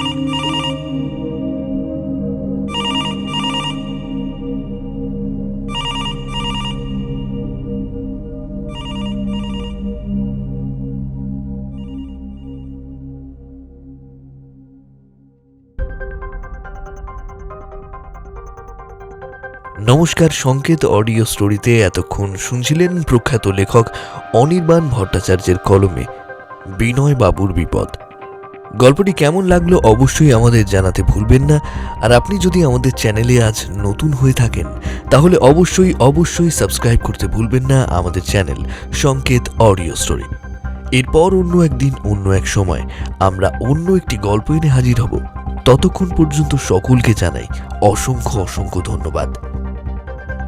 নমস্কার, সংকেত অডিও স্টোরিতে এতক্ষণ শুনছিলেন প্রখ্যাত লেখক অনির্বাণ ভট্টাচার্যের কলমে বিনয়বাবুর বিপদ। গল্পটি কেমন লাগলো অবশ্যই আমাদের জানাতে ভুলবেন না। আর আপনি যদি আমাদের চ্যানেলে আজ নতুন হয়ে থাকেন তাহলে অবশ্যই সাবস্ক্রাইব করতে ভুলবেন না আমাদের চ্যানেল সংকেত অডিও স্টোরি। এরপর অন্য একদিন অন্য এক সময় আমরা অন্য একটি গল্প এনে হাজির হব। ততক্ষণ পর্যন্ত সকলকে জানাই অসংখ্য ধন্যবাদ।